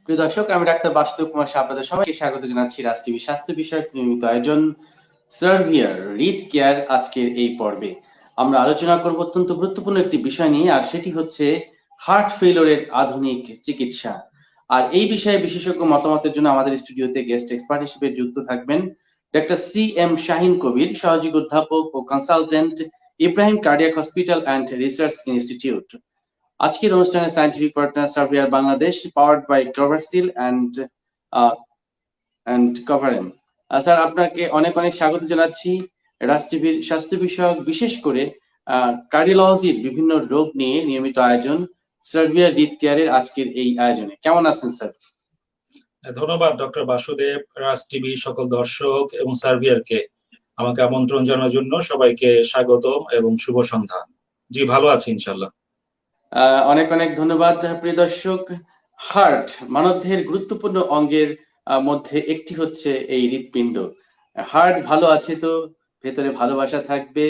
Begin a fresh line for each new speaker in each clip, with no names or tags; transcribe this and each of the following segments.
প্রিয় দর্শক, আমি ডাক্তার বাসুদেব কুমার শাহ আপনাদের সবাইকে স্বাগত জানাচ্ছি রাজ টিভি স্বাস্থ্য বিষয়ক নিয়মিত আয়োজন সার্ভিয়ার রিড কেয়ার আজকের এই পর্বে। আমরা আলোচনা করব অত্যন্ত গুরুত্বপূর্ণ একটি বিষয় নিয়ে, আর সেটি হচ্ছে হার্ট ফেইলিওরের আধুনিক চিকিৎসা। আর এই বিষয়ে বিশেষজ্ঞ মতামতের জন্য আমাদের স্টুডিওতে গেস্ট এক্সপার্ট হিসেবে যুক্ত থাকবেন doctor C M Shahin Kabir, সহযোগী অধ্যাপক ও consultant, Ibrahim cardiac hospital and research institute. আজকের অনুষ্ঠানে scientific partner Servier Bangladesh, powered by Coversyl and Coveram. Sir, আপনাকে অনেক অনেক স্বাগত জানাচ্ছি রাজ টিভির স্বাস্থ্য বিষয়ক, বিশেষ করে কার্ডিওলজির বিভিন্ন রোগ নিয়ে নিয়মিত আয়োজন সার্ভিয়ার রিড কেয়ারের আজকের এই আয়োজনে। কেমন আছেন স্যার?
ধন্যবাদ ডক্টর বাসুদেব, রাজ টিভি সকল দর্শক এবং সার্ভিয়ারকে আমাকে আমন্ত্রণ জানানোর জন্য সবাইকে স্বাগতম এবং শুভ সন্ধ্যা। জি, ভালো আছি ইনশাল্লাহ।
অনেক অনেক ধন্যবাদ। প্রিয় দর্শক, হার্ট মানবদেহের গুরুত্বপূর্ণ অঙ্গের মধ্যে একটি হচ্ছে এই হৃৎপিণ্ড। হার্ট ভালো আছে তো ভেতরে ভালোবাসা থাকবে,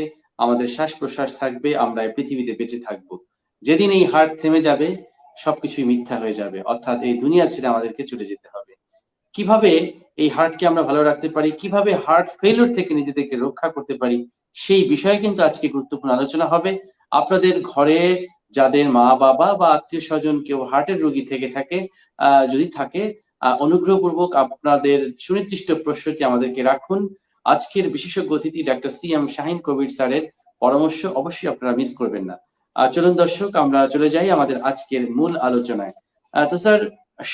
আমাদের শ্বাস প্রশ্বাস থাকবে, আমরা এই পৃথিবীতে বেঁচে থাকবো। যেদিন এই হার্ট থেমে যাবে সবকিছুই মিথ্যা হয়ে যাবে, অর্থাৎ এই দুনিয়া ছেড়ে আমাদেরকে চলে যেতে হবে। কিভাবে এই হার্টকে আমরা ভালো রাখতে পারি, কিভাবে হার্ট ফেলিওর থেকে নিজেদেরকে রক্ষা করতে পারি, সেই বিষয়ে কিন্তু আজকে গুরুত্বপূর্ণ আলোচনা হবে। আপনাদের ঘরে যাদের মা বাবা বা আত্মীয় স্বজন কেউ হার্টের রোগী থেকে থাকে, যদি থাকে, অনুগ্রহপূর্বক আপনাদের সুনির্দিষ্ট প্রশ্নটি আমাদেরকে রাখুন। আজকের বিশেষজ্ঞ অতিথি ডাক্তার সি এম শাহিন কবির স্যারের পরামর্শ অবশ্যই আপনারা মিস করবেন না। চলুন দর্শক, আমরা চলে যাই আমাদের আজকের মূল আলোচনায়। তো স্যার,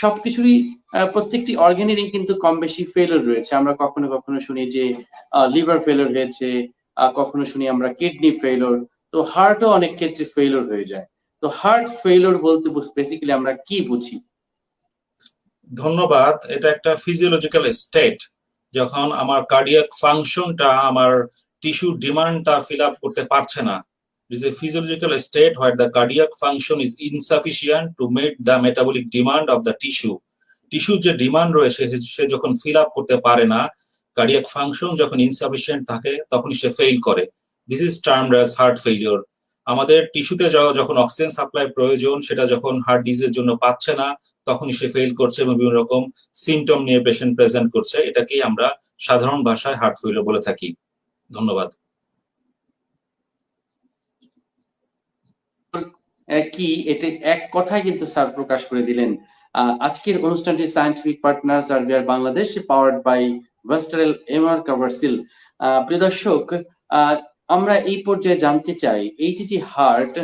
সবকিছুরই প্রত্যেকটি অর্গানেরই কিন্তু কম বেশি ফেলিওর রয়েছে। আমরা কখনো কখনো শুনি যে লিভার ফেলিওর হয়েছে, কখনো শুনি আমরা কিডনি ফেলিওর, তো হার্টও অনেক ক্ষেত্রে ফেলিওর হয়ে যায়। তো হার্ট ফেলিওর বলতে বেসিক্যালি আমরা কি বুঝি?
ধন্যবাদ। এটা একটা ফিজিওলজিক্যাল স্টেট, যখন আমার কার্ডিয়াক ফাংশনটা, আমার টিস্যু ডিমান্ডটা ফিল আপ করতে পারছে না। It is a physiological state where the cardiac function is insufficient to meet the metabolic demand of the tissue. Tissue যে ডিমান্ড রয়েছে সে যখন ফিল আপ করতে পারে না, কার্ডিয়াক ফাংশন যখন ইনসাফিসিয়েন্ট থাকে তখনই সে ফেইল করে। This is termed as heart failure. আমাদের টিস্যুতে যখন অক্সিজেন সাপ্লাই প্রয়োজন সেটা যখন হার্ট ডিজিজের জন্য পাচ্ছে না, তখনই সে ফেইল করছে এবং বিভিন্ন রকম সিমটম নিয়ে পেশেন্ট প্রেজেন্ট করছে। এটাকেই আমরা সাধারণ ভাষায় হার্ট ফেইলিওর বলে থাকি। ধন্যবাদ।
কি এটা এক কথায় কিন্তু স্যার প্রকাশ করে দিলেন। আজকের অনুষ্ঠানটি scientific partner Servier Bangladesh, powered by Vastarel MR Coversyl. প্রিয় দর্শক, আমরা এই পর্যায়ে জানতে চাই, এই যে হার্ট,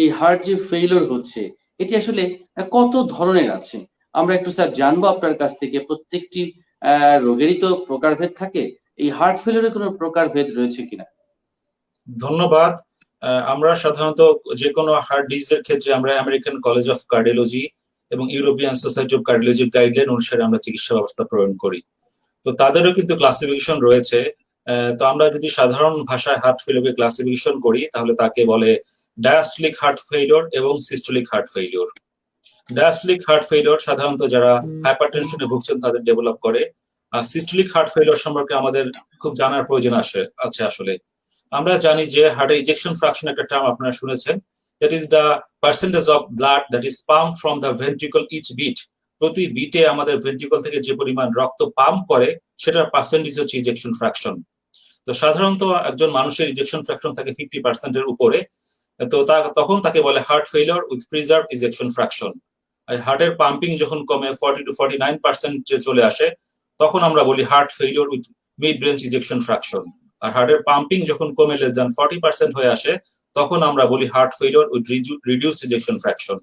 এই হার্ট যে ফেইলিওর হচ্ছে, এটি আসলে কত ধরনের আছে? আমরা একটু স্যার জানবো আপনার কাছ থেকে। প্রত্যেকটি রোগেরই তো প্রকারভেদ থাকে, এই হার্ট ফেইলিওরের কোনো প্রকারভেদ রয়েছে কিনা?
ধন্যবাদ। আমরা সাধারণত যে কোনো হার্ট ডিজিজের ক্ষেত্রে আমরা আমেরিকান কলেজ অফ কার্ডিওলজি এবং ইউরোপিয়ান সোসাইটি অফ কার্ডিওলজির গাইডলাইন অনুসারে আমরা চিকিৎসা ব্যবস্থা প্রয়োগ করি। তো তাদেরও কিন্তু ক্লাসিফিকেশন রয়েছে। তো আমরা যদি সাধারণ ভাষায় হার্ট ফেলিওরকে ক্লাসিফিকেশন করি তাহলে তাকে বলে ডায়াস্টলিক হার্ট ফেলিওর এবং systolic heart failure. Diastolic heart failure সাধারণত যারা হাইপারটেনশনে ভুগছেন তাদের ডেভেলপ করে। আর সিস্টোলিক হার্ট ফেলিওর সম্পর্কে আমাদের খুব জানার প্রয়োজন আছে আসলে। আমরা জানি যে হার্টের ইজেকশন ফ্র্যাকশন একটা টার্ম আপনারা শুনেছেন। That is the percentage of blood that is pump from the ventricle each beat. প্রতি বিটে আমাদের ভেন্ট্রিকল থেকে যে পরিমাণ রক্ত পাম্প করে সেটার পার্সেন্টেজ হচ্ছে ইজেকশন ফ্র্যাকশন। তো সাধারণত একজন মানুষের ইজেকশন ফ্র্যাকশন থাকে 50%-এর উপরে। তো তখন তাকে বলে heart failure with preserve ejection fraction. আর হার্টের পাম্পিং যখন কমে 40-49% চলে আসে তখন আমরা বলি heart failure with mid range ejection fraction. আর হার্টের পাম্পিং যখন কমে লেস দ্যান 40% হয়ে আসে তখন আমরা বলি heart failure with reduced ejection fraction.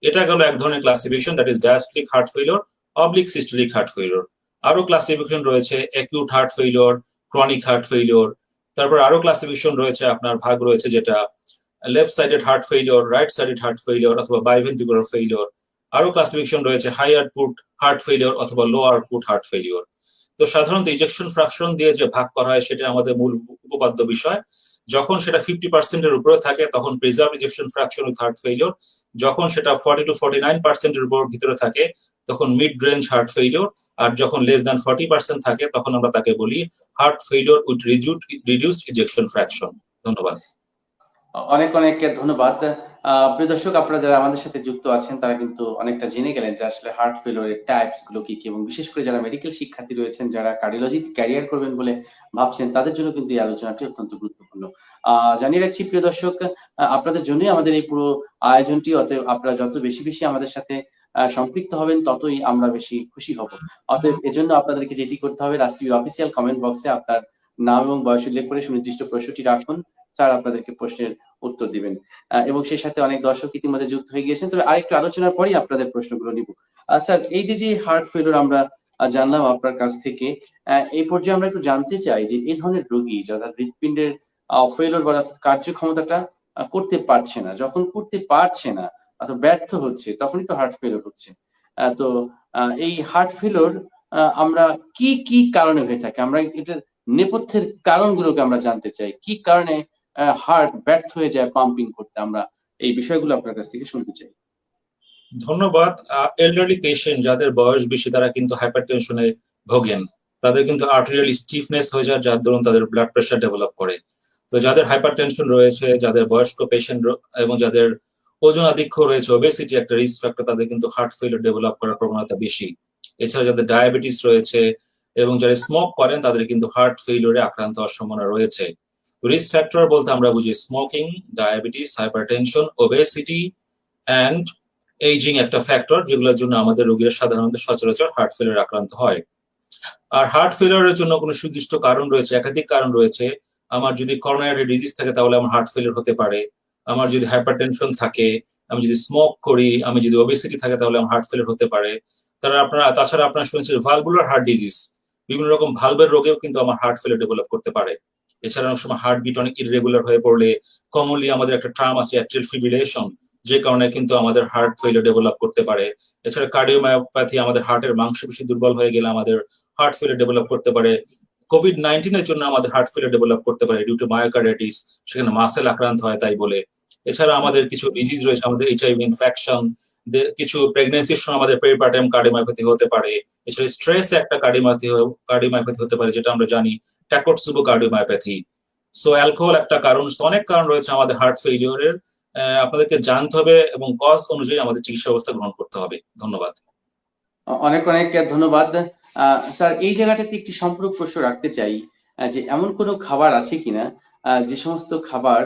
এটা গেল এক ধরনের classification, that is diastolic heart failure oblique systolic heart failure. আরো ক্লাসিফিকেশন রয়েছে acute heart failure, chronic heart failure. তারপর আরো ক্লাসিফিকেশন রয়েছে, আপনার ভাগ রয়েছে যেটা left sided heart failure, right sided heart failure অথবা বাইভেন্ট্রিকুলার ফেলিওর। আরো ক্লাসিফিকেশন রয়েছে হাই আউটপুট হার্ট ফেলিওর অথবা লো আউটপুট হার্ট ফেলিওর। তো সাধারণত ইজেকশন ফ্র্যাকশন দিয়ে যে ভাগ করা হয় সেটা আমাদের মূল উপপাদ্য বিষয়। যখন সেটা 50%-এর উপরে থাকে তখন preserve ejection fraction with heart failure. যখন সেটা 40-49%-এর উপর ভিতরে থাকে তখন মিড রেঞ্জ হার্ট ফেলিওর। আর যখন লেস দ্যান 40% থাকে তখন আমরা তাকে বলি heart failure with reduced ejection fraction. ধন্যবাদ।
অনেক অনেক ধন্যবাদ। প্রিয় দর্শক, আপনারা যারা আমাদের সাথে যুক্ত আছেন তারা কিন্তু অনেকটা জেনে গেলেন যে আসলে হার্ট ফেলিওরের টাইপস গুলো কি কি, এবং বিশেষ করে যারা মেডিকেল শিক্ষার্থী রয়েছেন, যারা কার্ডিওলজিতে ক্যারিয়ার করবেন বলে ভাবছেন, তাদের জন্য কিন্তু এই আলোচনাটি অত্যন্ত গুরুত্বপূর্ণ। জানিয়ে রাখছি প্রিয় দর্শক, আপনাদের জন্যই আমাদের এই পুরো আয়োজনটি। অতএব আপনারা যত বেশি বেশি আমাদের সাথে সম্পৃক্ত হবেন, ততই আমরা বেশি খুশি হব। অতএব এজন্য আপনাদেরকে যেটি করতে হবে, রাজ টিভির অফিসিয়াল কমেন্ট বক্সে আপনার নাম এবং বয়স উল্লেখ করে সুনির্দিষ্ট প্রশ্নটি রাখুন। স্যার আপনাদেরকে প্রশ্নের উত্তর দিবেন। এবং সেই সাথে অনেক দর্শক ইতিমধ্যে যুক্ত হয়ে গিয়েছেন। তবে আরেকটু আলোচনার পরেই আপনাদের প্রশ্নগুলো নিব। স্যার, এই যে হার্ট ফেলিওর আমরা জানলাম আপনার কাছ থেকে, এই পর্যায়ে আমরা একটু জানতে চাই যে এই ধরনের রোগী যারা হৃৎপিণ্ডের ফেলিওর বা অর্থাৎ কার্যক্ষমতাটা করতে পারছে না, যখন করতে পারছে না অথবা ব্যর্থ হচ্ছে, তখনই তো হার্ট ফেলিওর হচ্ছে। তো এই হার্ট ফেলিওর আমরা কি কি কারণে হয়ে থাকে, আমরা এটার নেপথ্যের কারণগুলোকে আমরা জানতে চাই। কি কারণে হার্ট ব্যর্থ হয়ে যায় পাম্পিং করতে, আমরা এই বিষয়গুলো আপনার কাছ থেকে শুনতে চাই।
ধন্যবাদ। এল্ডারলি পেশেন্ট যাদের বয়স বেশি তারা কিন্তু হাইপারটেনশনে ভোগেন। তাদের কিন্তু আর্টেরিয়াল স্টিফনেস হয়ে যায়, যার দরুন তাদের ব্লাড প্রেশার ডেভেলপ করে। তো যাদের হাইপারটেনশন রয়েছে, যাদের বয়স্ক পেশেন্ট এবং যাদের ওজন আধিক্য রয়েছে, ওবেসিটি একটা রিস্ক ফ্যাক্টর, তাদের কিন্তু হার্ট ফেলিওর ডেভেলপ করার প্রবণতা বেশি। এছাড়া যাদের ডায়াবেটিস রয়েছে এবং যারা স্মোক করেন, তাদের কিন্তু হার্ট ফেলিওরে আক্রান্ত হওয়ার সম্ভাবনা রয়েছে। তো রিস্ক ফ্যাক্টর বলতে আমরা বুঝি smoking, diabetes, hypertension, obesity and ageing একটা ফ্যাক্টর, যেগুলোর জন্য আমাদের রোগীরা সাধারণত সচরাচর হার্ট ফেলিওর আক্রান্ত হয়। আর হার্ট ফেলিওরের জন্য কোনো সুনির্দিষ্ট কারণ রয়েছে, একাধিক কারণ রয়েছে। আমার যদি করোনারি ডিজিজ থাকে তাহলে আমার হার্ট ফেলিওর হতে পারে। আমার যদি হাইপারটেনশন থাকে, আমি যদি স্মোক করি, আমি যদি ওবেসিটি থাকে, তাহলে আমার হার্ট ফেলিওর হতে পারে। তাছাড়া আপনারা শুনেছেন ভালভুলার হার্ট ডিজিজ, বিভিন্ন রকম ভালভের রোগেও কিন্তু আমার হার্ট ফেলিওর ডেভেলপ করতে পারে। এছাড়া অনেক সময় হার্টবিট অনেক ইররেগুলার হয়ে পড়লে, কমনলি আমাদের একটা টার্ম আছে অ্যাট্রিয়াল ফিব্রিলেশন, যে কারণে কিন্তু আমাদের হার্ট ফেলিওর ডেভেলপ করতে পারে। এছাড়া কার্ডিওমায়োপ্যাথি, আমাদের হার্টের মাংসপেশি দুর্বল হয়ে গেলে আমাদের হার্ট ফেলিওর ডেভেলপ করতে পারে। কোভিড-19 এর জন্য আমাদের হার্ট ফেলিওর ডেভেলপ করতে পারে ডিউ টু মায়োকার্ডাইটিস, সেখানে মাসেল আক্রান্ত হয় তাই বলে। এছাড়া আমাদের কিছু ডিজিজ রয়েছে, আমাদের এইচআইভি ইনফেকশন, কিছু প্রেগনেন্সির সময় আমাদের পেরিপার্টাইম কার্ডিওমায়োপ্যাথি হতে পারে। এছাড়া স্ট্রেস একটা কার্ডিওমায়োপ্যাথি হতে পারে, যেটা আমরা জানি ট্যাকোটসুবো কার্ডিওমায়োপ্যাথি। সো অ্যালকোহল একটা কারণ। অনেক কারণ রয়েছে আমাদের হার্ট ফেলিওরের। আপনাদেরকে জানতে হবে এবং কজ অনুযায়ী আমাদের চিকিৎসা ব্যবস্থা গ্রহণ করতে হবে। ধন্যবাদ।
অনেক অনেক ধন্যবাদ। স্যার, এই জায়গাটাতে একটি সম্পূরক প্রশ্ন রাখতে চাই, যে এমন কোনো খাবার আছে কিনা, যে সমস্ত খাবার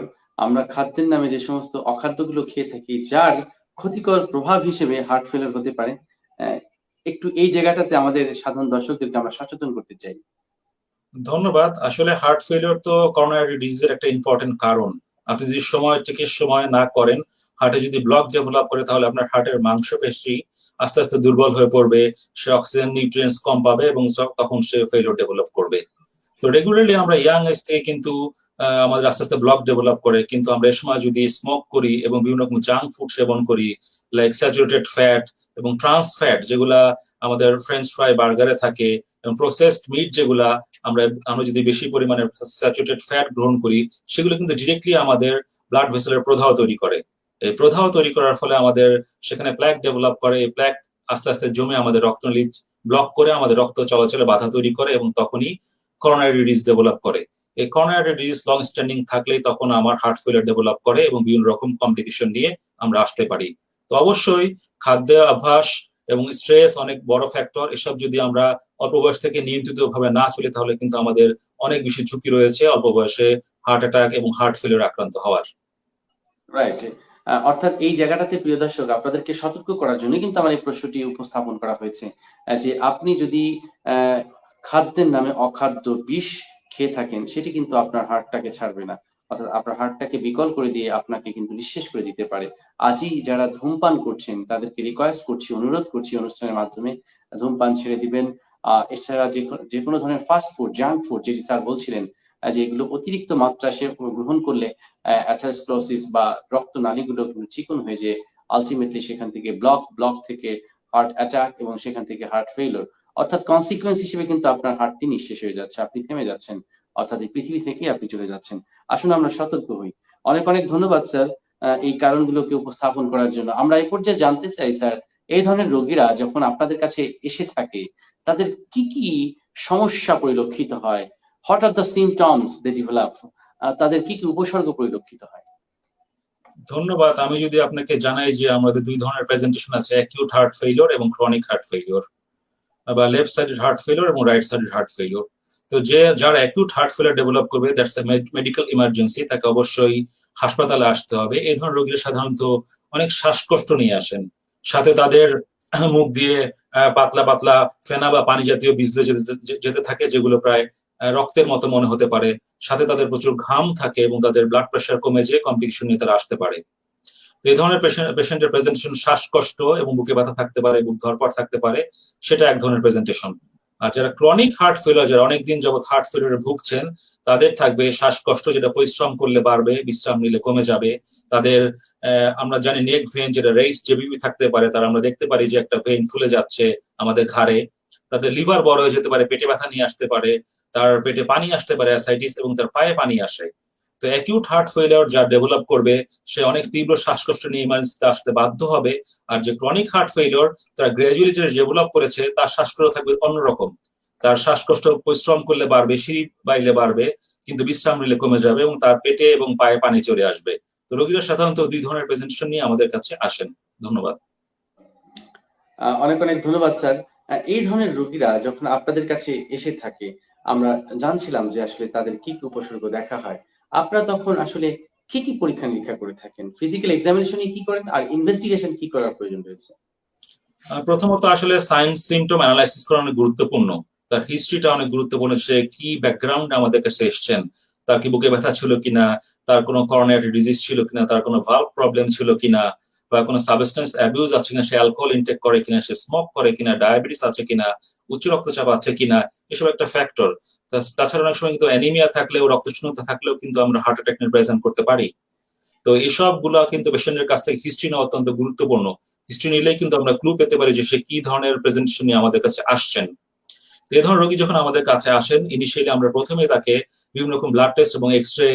আমরা খাদ্যের নামে যে সমস্ত অখাদ্যগুলো খেয়ে থাকি, যার ক্ষতিকর প্রভাব হিসেবে হার্ট ফেলিওর হতে পারে। একটু এই জায়গাটাতে আমাদের সাধারণ দর্শকদেরকে আমরা সচেতন করতে চাই।
ধন্যবাদ। আসলে হার্ট ফেলিওর তো করোনারি ডিজিজের একটা ইম্পর্টেন্ট কারণ। আপনি যদি সময় না করেন, হার্টে যদি ব্লক ডেভেলপ করে, তাহলে আপনার হার্টের মাংসপেশি আস্তে আস্তে দুর্বল হয়ে পড়বে, সে অক্সিজেন নিউট্রিয়েন্টস কম পাবে এবং তখন সে ফেলিওর ডেভেলপ করবে। তো রেগুলারলি আমরা ইয়াং এজ থেকে কিন্তু আমাদের আস্তে আস্তে ব্লক ডেভেলপ করে, কিন্তু আমরা এই সময় যদি স্মোক করি এবং বিভিন্ন রকম জাঙ্ক ফুড সেবন করি, লাইক স্যাচুরেটেড ফ্যাট এবং ট্রান্স ফ্যাট, যেগুলা আমাদের ফ্রেঞ্চ ফ্রাই, বার্গারে থাকে, এবং প্রসেসড মিট, যেগুলা আমরা যদি বেশি পরিমাণে স্যাচুরেটেড ফ্যাট গ্রহণ করি, সেগুলো কিন্তু ডিরেক্টলি আমাদের ব্লাড ভেসেলের প্রদাহ তৈরি করে। এই প্রদাহ তৈরি করার ফলে আমাদের সেখানে প্ল্যাক ডেভেলপ করে। এই প্ল্যাক আস্তে আস্তে জমে আমাদের রক্তনালী ব্লক করে, আমাদের রক্ত চলাচলে বাধা তৈরি করে, এবং তখনই করোনারি ডিজিজ ডেভেলপ করে। এই করোনারি ডিজিজ লং স্ট্যান্ডিং থাকলেই তখন আমার হার্ট ফেলিওর ডেভেলপ করে এবং বিভিন্ন রকম কমপ্লিকেশন নিয়ে আমরা আসতে পারি। তো অবশ্যই খাদ্য অভ্যাস এবং স্ট্রেস অনেক বড় ফ্যাক্টর। এসব যদি আমরা অল্প বয়স থেকে নিয়ন্ত্রিত ভাবে না চলি, তাহলে কিন্তু আমাদের অনেক বেশি ঝুঁকি রয়েছে অল্প বয়সে হার্ট অ্যাটাক এবং হার্ট ফেলিওর আক্রান্ত হওয়ার।
রাইট। অর্থাৎ এই জায়গাটাতে প্রিয় দর্শক, আপনাদেরকে সতর্ক করার জন্য কিন্তু আমার এই প্রশ্নটি উপস্থাপন করা হয়েছে, যে আপনি যদি খাদ্যের নামে অখাদ্য বিষ খেয়ে থাকেন, সেটি কিন্তু আপনার হার্টটাকে ছাড়বে না, অর্থাৎ আপনার হার্টটাকে বিকল করে দিয়ে আপনাকে কিন্তু নিঃশেষ করে দিতে পারে। আজই যারা ধূমপান করছেন তাদেরকে রিকোয়েস্ট করছি, অনুরোধ করছি অনুষ্ঠানের মাধ্যমে ধূমপান ছেড়ে দিবেন। এছাড়া যে কোনো ধরনের ফাস্ট ফুড, জাঙ্ক ফুড, যেটি স্যার বলছিলেন, যে এগুলো অতিরিক্ত মাত্রা সে গ্রহণ করলে অ্যাথারোস্ক্লেরোসিস বা রক্তনালীগুলো কিন্তু চিকন হয়ে যায়, আলটিমেটলি সেখান থেকে ব্লক থেকে হার্ট অ্যাটাক এবং সেখান থেকে হার্ট ফেলিওর, অর্থাৎ কনসিকুয়েন্স হিসেবে কিন্তু আপনার হার্টটি নিঃশেষ হয়ে যাচ্ছে, আপনি থেমে যাচ্ছেন, অর্থাৎ এই পৃথিবী থেকেই আপনি চলে যাচ্ছেন। আসুন আমরা সতর্ক হই। অনেক অনেক ধন্যবাদ স্যার এই কারণগুলোকে উপস্থাপন করার জন্য। আমরা এই পর্যায়ে জানতে চাই স্যার, এই ধরনের রোগীরা যখন আপনাদের কাছে এসে থাকে, তাদের কি কি সমস্যা পরিলক্ষিত হয়? What are the symptoms they develop? তাদের কি কি উপসর্গ পরিলক্ষিত হয়?
ধন্যবাদ। আমি যদি আপনাকে জানাই যে আমাদের দুই ধরনের প্রেজেন্টেশন আছে, অ্যাকিউট হার্ট ফেইলিওর এবং ক্রনিক হার্ট ফেইলিওর, বা লেফট সাইডেড হার্ট ফেইলিওর এবং রাইট সাইডেড হার্ট ফেইলিওর। তো যার অ্যাকিউট হার্ট ফেইলিওর ডেভেলপ করবে, দ্যাটস এ মেডিকেল ইমার্জেন্সি, তাকে অবশ্যই হাসপাতালে আসতে হবে। এই ধরনের রোগীরা সাধারণত অনেক শ্বাসকষ্ট নিয়ে আসেন, সাথে তাদের মুখ দিয়ে পাতলা পাতলা ফেনা বা পানি জাতীয় বিজলে যেতে থাকে, যেগুলো প্রায় রক্তের মতো মনে হতে পারে। সাথে তাদের প্রচুর ঘাম থাকে এবং তাদের ব্লাড প্রেশার কমে যেয়ে কমপ্লিকেশন নিয়ে তারা আসতে পারে। তো এই ধরনের পেশেন্টের প্রেজেন্টেশন শ্বাসকষ্ট এবং বুকে ব্যথা থাকতে পারে, বুক ধরপড় থাকতে পারে, সেটা এক ধরনের প্রেজেন্টেশন। আর যারা ক্রনিক হার্ট ফেলিওর, যারা অনেকদিন যাবত হার্ট ফেলিওরে ভুগছেন, তাদের থাকবে শ্বাসকষ্ট, যেটা পরিশ্রম করলে বাড়বে, বিশ্রাম নিলে কমে যাবে। তাদের আমরা জানি নেক ভেন, যেটা রেইস জেবিবি থাকতে পারে, তার আমরা দেখতে পারি যে একটা ভেন ফুলে যাচ্ছে আমাদের ঘাড়ে। তাদের লিভার বড় হয়ে যেতে পারে, পেটে ব্যথা নিয়ে আসতে পারে, তার পেটে পানি আসতে পারে অ্যাসাইটিস, এবং তার পায়ে পানি আসে। তো অ্যাকিউট হার্ট ফেলিওর যা ডেভেলপ করবে, সে অনেক তীব্র শ্বাসকষ্ট নিয়ে ইমার্জেন্সিতে আসতে বাধ্য হবে। আর যে ক্রনিক হার্ট ফেলিওর, তারা গ্র্যাজুয়ালি যেটা ডেভেলপ করেছে, তার শ্বাসকষ্ট থাকবে অন্যরকম। তার শ্বাসকষ্ট পরিশ্রম করলে বাড়বে, সিঁড়ি বাইলে বাড়বে, কিন্তু বিশ্রাম নিলে কমে যাবে, এবং তার পেটে এবং পায়ে পানি চলে আসবে। তো রোগীরা সাধারণত দুই ধরনের প্রেজেন্টেশন নিয়ে আমাদের কাছে আসেন। ধন্যবাদ।
অনেক অনেক ধন্যবাদ স্যার। এই ধরনের রোগীরা যখন আপনাদের কাছে এসে থাকে, আমরা জানছিলাম যে আসলে তাদের কি কি উপসর্গ দেখা হয়। আপনারা তখন আসলে কি কি পরীক্ষা নিরীক্ষা করে থাকেন? ফিজিক্যাল এক্সামিনেশনে কি করেন, আর ইনভেস্টিগেশন কি করার প্রয়োজন রয়েছে?
প্রথমত আসলে সাইন্স সিমটম অ্যানালাইসিস করা অনেক গুরুত্বপূর্ণ। তার হিস্ট্রিটা অনেক গুরুত্বপূর্ণ, সে কি ব্যাকগ্রাউন্ড আমাদের কাছে এসছেন, তার কি বুকে ব্যথা ছিল কিনা, তার কোনো করোনারি ডিজিজ ছিল কিনা, তার কোনো ভালভ প্রবলেম ছিল কিনা, বা কোনো সাবস্টেন্স অ্যাবিউজ আছে কিনা, সে অ্যালকোহল ইনটেক করে কিনা, সে স্মোক করে কিনা, ডায়াবেটিস আছে কিনা, উচ্চ রক্তচাপ আছে কিনা, এসব একটা ফ্যাক্টর। তাছাড়া অনেক সময় কিন্তু অ্যানিমিয়া থাকলেও, রক্তশূন্যতা থাকলেও কিন্তু আমরা হার্ট অ্যাটাক নিয়ে প্রেজেন্ট করতে পারি। তো এসব গুলা কিন্তু পেশেন্টের কাছ থেকে হিস্ট্রি নেওয়া অত্যন্ত গুরুত্বপূর্ণ। হিস্ট্রি নিলেই কিন্তু আমরা ক্লু পেতে পারি যে সে কি ধরনের প্রেজেন্টেশন নিয়ে আমাদের কাছে আসছেন। তো এই ধরনের রোগী যখন আমাদের কাছে আসেন, ইনিশিয়ালি আমরা প্রথমে তাকে বিভিন্ন রকম ব্লাড টেস্ট এবং এক্সরে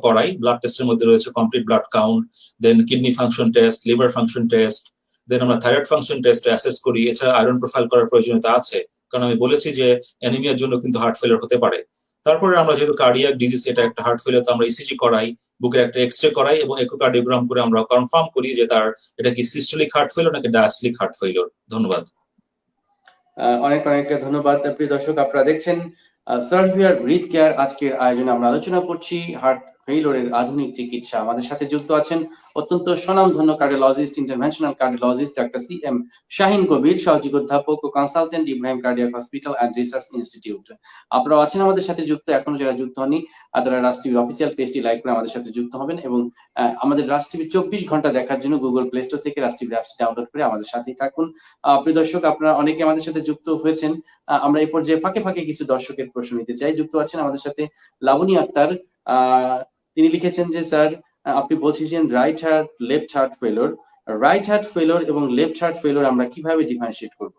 করাই। ব্লাড টেস্টের মধ্যে রয়েছে complete blood count, then kidney function test, liver function test, then আমরা থাইরয়েড ফাংশন টেস্ট অ্যাসেস করি। এছাড়া আয়রন প্রোফাইল করার প্রয়োজনীয়তা আছে, কারণ আমি বলেছি যে অ্যানিমিয়ার জন্য কিন্তু হার্ট ফেলিয়ার হতে পারে। তারপরে আমরা যেহেতু কার্ডিয়াক ডিজিজ, এটা একটা হার্ট ফেলিয়ার, তো আমরা ইসিজি করাই, বুকের একটা এক্সরে করাই, এবং ইকোকার্ডিওগ্রাম করে আমরা কনফার্ম করি যে তার এটা কি সিস্টোলিক হার্ট ফেলিয়ার নাকি ডায়াস্টোলিক হার্ট ফেলিয়ার। ধন্যবাদ।
অনেক অনেক ধন্যবাদ। প্রিয় দর্শক, আপনারা দেখছেন সার্ভিয়ার ব্রিথ কেয়ার। আজকের আয়োজনে আমরা আলোচনা করছি হার্ট ফেইলরের আধুনিক চিকিৎসা। আমাদের সাথে যুক্ত আছেন অত্যন্ত স্বনামধন্য cardiologist, interventional cardiologist doctor CM Shahin Kabir, সহযোগী অধ্যাপক ও consultant, Ibrahim cardiac hospital and research institute. আপনারাও আছেন আমাদের সাথে যুক্ত। এখনো যারা যুক্ত হননি, তারা রাজ টিভির অফিসিয়াল পেজটি লাইক করে আমাদের সাথে যুক্ত হবেন, এবং আমাদের রাজ টিভি 24 ঘন্টা দেখার জন্য গুগল প্লে স্টোর থেকে রাজ টিভি অ্যাপস ডাউনলোড করে আমাদের সাথেই থাকুন। প্রিয় দর্শক, আপনারা অনেকে আমাদের সাথে যুক্ত হয়েছেন। আমরা এই পর্যায়ে ফাঁকে ফাঁকে কিছু দর্শকের প্রশ্ন নিতে চাই। যুক্ত আছেন আমাদের সাথে লাবণী আক্তার। তিনি লিখেছেন যে স্যার, আপনি বলছিলেন right heart, left heart ফেলোর। Right heart ফেলোর এবং লেফট হার্ট ফেলোর আমরা কিভাবে ডিফারেন্সিয়েট করব?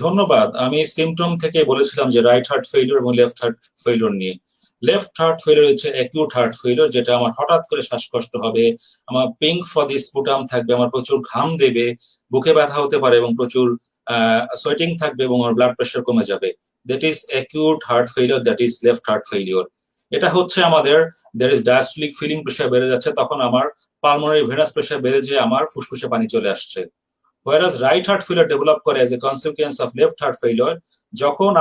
ধন্যবাদ। আমি সিমটম থেকে বলেছিলাম যে রাইট হার্ট ফেলিওর এবং লেফট হার্ট ফেলিওর নিয়ে। লেফট হার্ট ফেলিওর হচ্ছে অ্যাকিউট হার্ট ফেলিওর, যেটা আমার হঠাৎ করে শ্বাসকষ্ট হবে, আমার পিঙ্ক ফর দি স্পুটাম থাকবে, আমার প্রচুর ঘাম দেবে, বুকে ব্যথা হতে পারে এবং প্রচুর সোয়েটিং থাকবে, এবং আমার ব্লাড প্রেশার কমে যাবে। That is acute heart failure, that is left heart failure. এটা হচ্ছে আমাদের there is diastolic filling, pressure বেড়ে যাচ্ছে, তখন আমার পালমোনারি ভেনাস প্রেশার বেড়ে যেয়ে আমার ফুসফুসে পানি চলে আসছে। whereas right heart failure develop করে as a consequence of left heart failure, যখন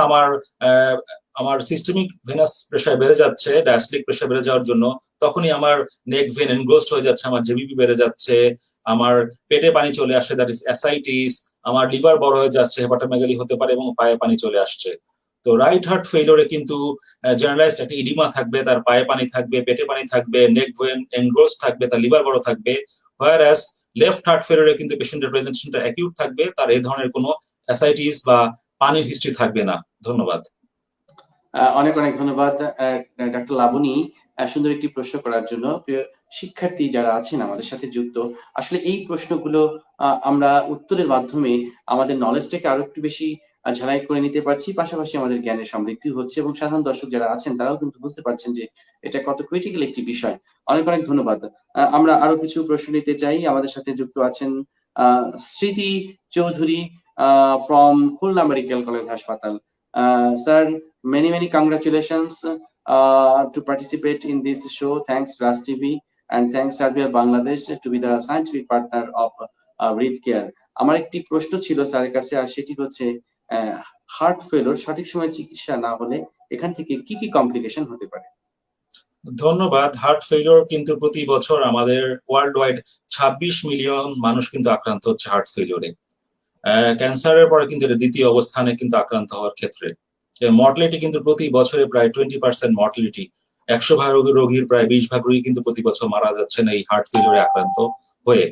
আমার সিস্টেমিক ভেনাস প্রেশার বেড়ে যাচ্ছে, ডায়াস্টোলিক প্রেশার বেড়ে যাওয়ার জন্য, তখনই আমার নেক ভেন এনগ্রোসড হয়ে যাচ্ছে, আমার জেবিপি বেড়ে যাচ্ছে, আমার পেটে পানি চলে আসে, দ্যাট ইজ অ্যাসাইটিস, আমার লিভার বড় হয়ে যাচ্ছে, হেপাটোমেগালি হতে পারে, এবং পায়ে পানি চলে আসছে। তো রাইট হার্ট ফেইলিওরে কিন্তু জেনারেলাইজড একটা ইডিমা থাকবে, তার পায়ে পানি থাকবে, পেটে পানি থাকবে, নেক ভেন এনগ্রোস থাকবে, তার লিভার বড় থাকবে। whereas লেফট হার্ট ফেলিওরে কিন্তু পেশেন্টের প্রেজেন্টেশনটা অ্যাকিউট থাকবে, তার এই ধরনের কোনো অ্যাসাইটিস বা পানির হিস্ট্রি থাকবে না। ধন্যবাদ।
অনেক অনেক ধন্যবাদ ডাক্তার লাবণী, সুন্দর একটি প্রশ্ন করার জন্য। প্রিয় শিক্ষার্থী যারা আছেন আমাদের সাথে যুক্ত, আসলে এই প্রশ্নগুলো আমরা উত্তরের মাধ্যমে আমাদের নলেজটাকে আরো একটু বেশি ঝালাই করে নিতে পারছি, পাশাপাশি আমাদের জ্ঞানের সমৃদ্ধি হচ্ছে, এবং সাধারণ দর্শক যারা আছেন তারাও কিন্তু বুঝতে পারছেন যে এটা কত ক্রিটিক্যাল একটি বিষয়। অনেক অনেক ধন্যবাদ। আমরা আরো কিছু প্রশ্ন নিতে চাই। আমাদের সাথে যুক্ত আছেন Smriti Chowdhury from Khulna medical college হাসপাতাল। Sir, many congratulations to participate in this show. Thanks Ras TV. and thanks Servier Bangladesh to be the scientific partner of Breathe Care. আমার একটি প্রশ্ন ছিল স্যারের কাছে, আর সেটি হচ্ছে হার্ট ফেলোর সঠিক সময়ে চিকিৎসা না হলে এখান থেকে কি কি কমপ্লিকেশন হতে পারে?
ধন্যবাদ। হার্ট ফেলিওর কিন্তু প্রতি বছর আমাদের ওয়ার্ল্ড ওয়াইড 26 মিলিয়ন মানুষ কিন্তু আক্রান্ত হচ্ছে হার্ট ফেলিওরে। ক্যান্সারের পরে কিন্তু এটা দ্বিতীয় অবস্থানে কিন্তু আক্রান্ত হওয়ার ক্ষেত্রে। মর্টালিটি কিন্তু প্রতি বছরে প্রায় 20% মর্টালিটি, 100 ভাগ রোগীর প্রায় 20 ভাগ রোগী কিন্তু প্রতি বছর মারা যাচ্ছেন এই হার্ট ফেলিওরে আক্রান্ত হয়ে।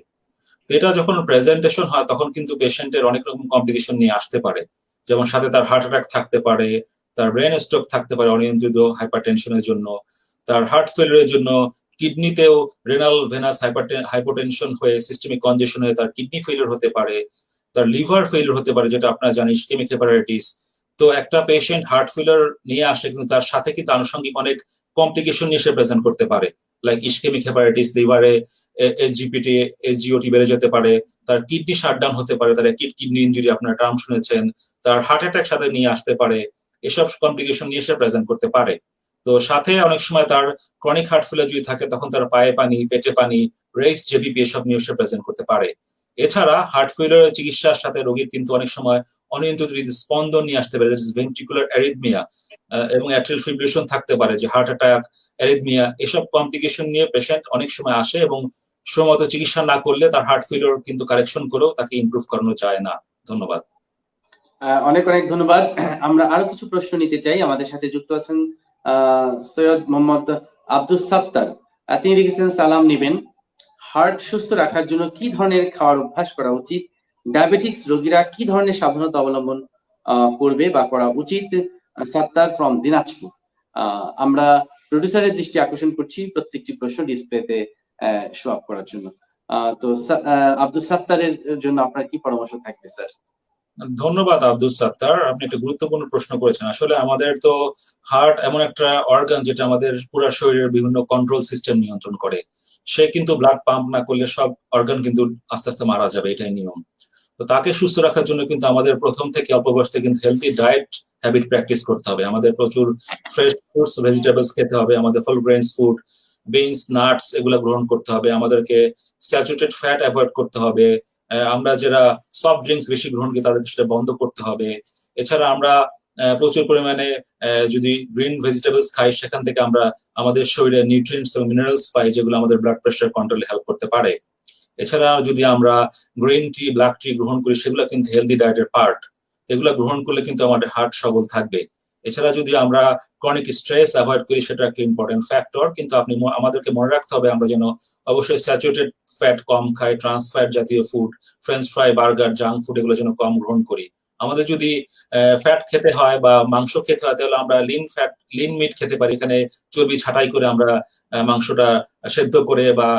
এটা যখন প্রেজেন্টেশন হয় তখন কিন্তু পেশেন্টের অনেক রকম কমপ্লিকেশন নিয়ে আসতে পারে, যেমন সাথে তার হার্ট অ্যাটাক থাকতে পারে, তার ব্রেন স্ট্রোক থাকতে পারে অনিয়ন্ত্রিত হাইপারটেনশনের জন্য, তার হার্ট ফেলিওরের জন্য কিডনিতেও রেনাল ভেনাস হাইপোটেনশন হয়ে সিস্টেমিক কনজেশন হয়ে তার কিডনি ফেলিওর হতে পারে, তার লিভার ফেলিওর হতে পারে, যেটা আপনারা জানেন ইসকেমিক হেপাটাইটিস। তো একটা পেশেন্ট হার্ট ফেলিওর নিয়ে আসলে কিন্তু তার সাথে কিন্তু আনুষঙ্গিক অনেক কমপ্লিকেশন নিয়ে সে প্রেজেন্ট করতে পারে, লাইক ইসকেমিক হেপাটাইটিস, লিভারে এসজিপিটি এসজিওটি বেড়ে যেতে পারে, তার কিডনি শাটডাউন হতে পারে, তার অ্যাকিউট কিডনি ইনজুরি আপনারা টার্ম শুনেছেন, তার হার্ট অ্যাটাক সাথে নিয়ে আসতে পারে, এসব কমপ্লিকেশন নিয়ে সে প্রেজেন্ট করতে পারে। তো সাথে অনেক সময় তার ক্রনিক হার্ট ফেলিওর যদি থাকে তখন তার পায়ে পানি, পেটে পানি, রেস, জেবিপি এসব নিয়ে সে প্রেজেন্ট করতে পারে। এছাড়া হার্ট ফেলিওরের চিকিৎসার সাথে রোগীর কিন্তু অনেক সময় অনিয়ন্ত্রিত হৃদস্পন্দন নিয়ে আসতে পারে, ভেন্ট্রিকুলার অ্যারিথমিয়া এবং অ্যাট্রিয়াল ফিব্রিলেশন থাকতে পারে, যে হার্ট অ্যাটাক, অ্যারিথমিয়া এসব কমপ্লিকেশন নিয়ে পেশেন্ট অনেক সময় আসে এবং সময়মত চিকিৎসা না করলে তার হার্ট ফেলিওর কিন্তু কারেকশন করেও তাকে ইমপ্রুভ করানো যায় না। ধন্যবাদ।
অনেক অনেক ধন্যবাদ। আমরা আরো কিছু প্রশ্ন নিতে চাই। আমাদের সাথে যুক্ত আছেন সৈয়দ মোহাম্মদ আব্দুস সাত্তার। তিনি লিখেছেন, সালাম নিবেন, হার্ট সুস্থ রাখার জন্য কি ধরনের খাওয়ার অভ্যাস করা উচিত? ডায়াবেটিক্স রোগীরা কি ধরনের সাবধানতা অবলম্বন করবে বা করা উচিত? সাত্তার ফ্রম দিনাজপুর। আমরা প্রডিউসারের দৃষ্টি আকর্ষণ করছি প্রত্যেকটি প্রশ্ন ডিসপ্লেতে শো আপ করার জন্য। তো আব্দুস সাত্তারের জন্য আপনার কি পরামর্শ থাকবে স্যার?
ধন্যবাদ আব্দুস সাত্তার, আপনি একটা গুরুত্বপূর্ণ প্রশ্ন করেছেন। আসলে আমাদের তো হার্ট এমন একটা অর্গান যেটা আমাদের পুরো শরীরের বিভিন্ন কন্ট্রোল সিস্টেম নিয়ন্ত্রণ করে। সে কিন্তু ব্লাড পাম্প না করলে সব অর্গান কিন্তু আস্তে আস্তে মারা যাবে, এটাই নিয়ম। তো তাকে সুস্থ রাখার জন্য কিন্তু আমাদের প্রথম থেকে অল্প বয়স থেকে কিন্তু হেলদি ডায়েট হ্যাবিট প্র্যাকটিস করতে হবে। আমাদের প্রচুর ফ্রেশ ফ্রুটস, ভেজিটেবলস খেতে হবে, আমাদের whole grains food, beans, nuts এগুলা গ্রহণ করতে হবে, আমাদেরকে স্যাচুরেটেড ফ্যাট অ্যাভয়েড করতে হবে, আমরা যারা সফট ড্রিঙ্কস বেশি গ্রহণ করি তাদেরকে সেটা বন্ধ করতে হবে। এছাড়া আমরা প্রচুর পরিমাণে যদি গ্রিন ভেজিটেবলস খাই সেখান থেকে আমরা আমাদের শরীরে নিউট্রিয়েন্টস এবং মিনারেলস পাই, যেগুলো আমাদের ব্লাড প্রেশার কন্ট্রোলে হেল্প করতে পারে। এছাড়া যদি আমরা গ্রিন টি, ব্ল্যাক টি গ্রহণ করি সেগুলো কিন্তু হেলদি ডায়েটের পার্ট, এগুলো গ্রহণ করলে কিন্তু আমাদের হার্ট সবল থাকবে। এছাড়া যদি আমরা ক্রনিক স্ট্রেস অ্যাভয়েড করি সেটা একটা ইম্পর্টেন্ট ফ্যাক্টর, কিন্তু আমাদেরকে মনে রাখতে হবে আমরা যেন অবশ্যই স্যাচুরেটেড ফ্যাট কম খাই, ট্রান্স ফ্যাট জাতীয় food, French fry, burger, junk food এগুলো যেন কম গ্রহণ করি। আমাদের যদি ফ্যাট খেতে হয় বা মাংস খেতে হয় তাহলে আমরা লিন মিট খেতে পারি, এখানে চর্বি ছাঁটাই করে আমরা মাংসটা সেদ্ধ করে বা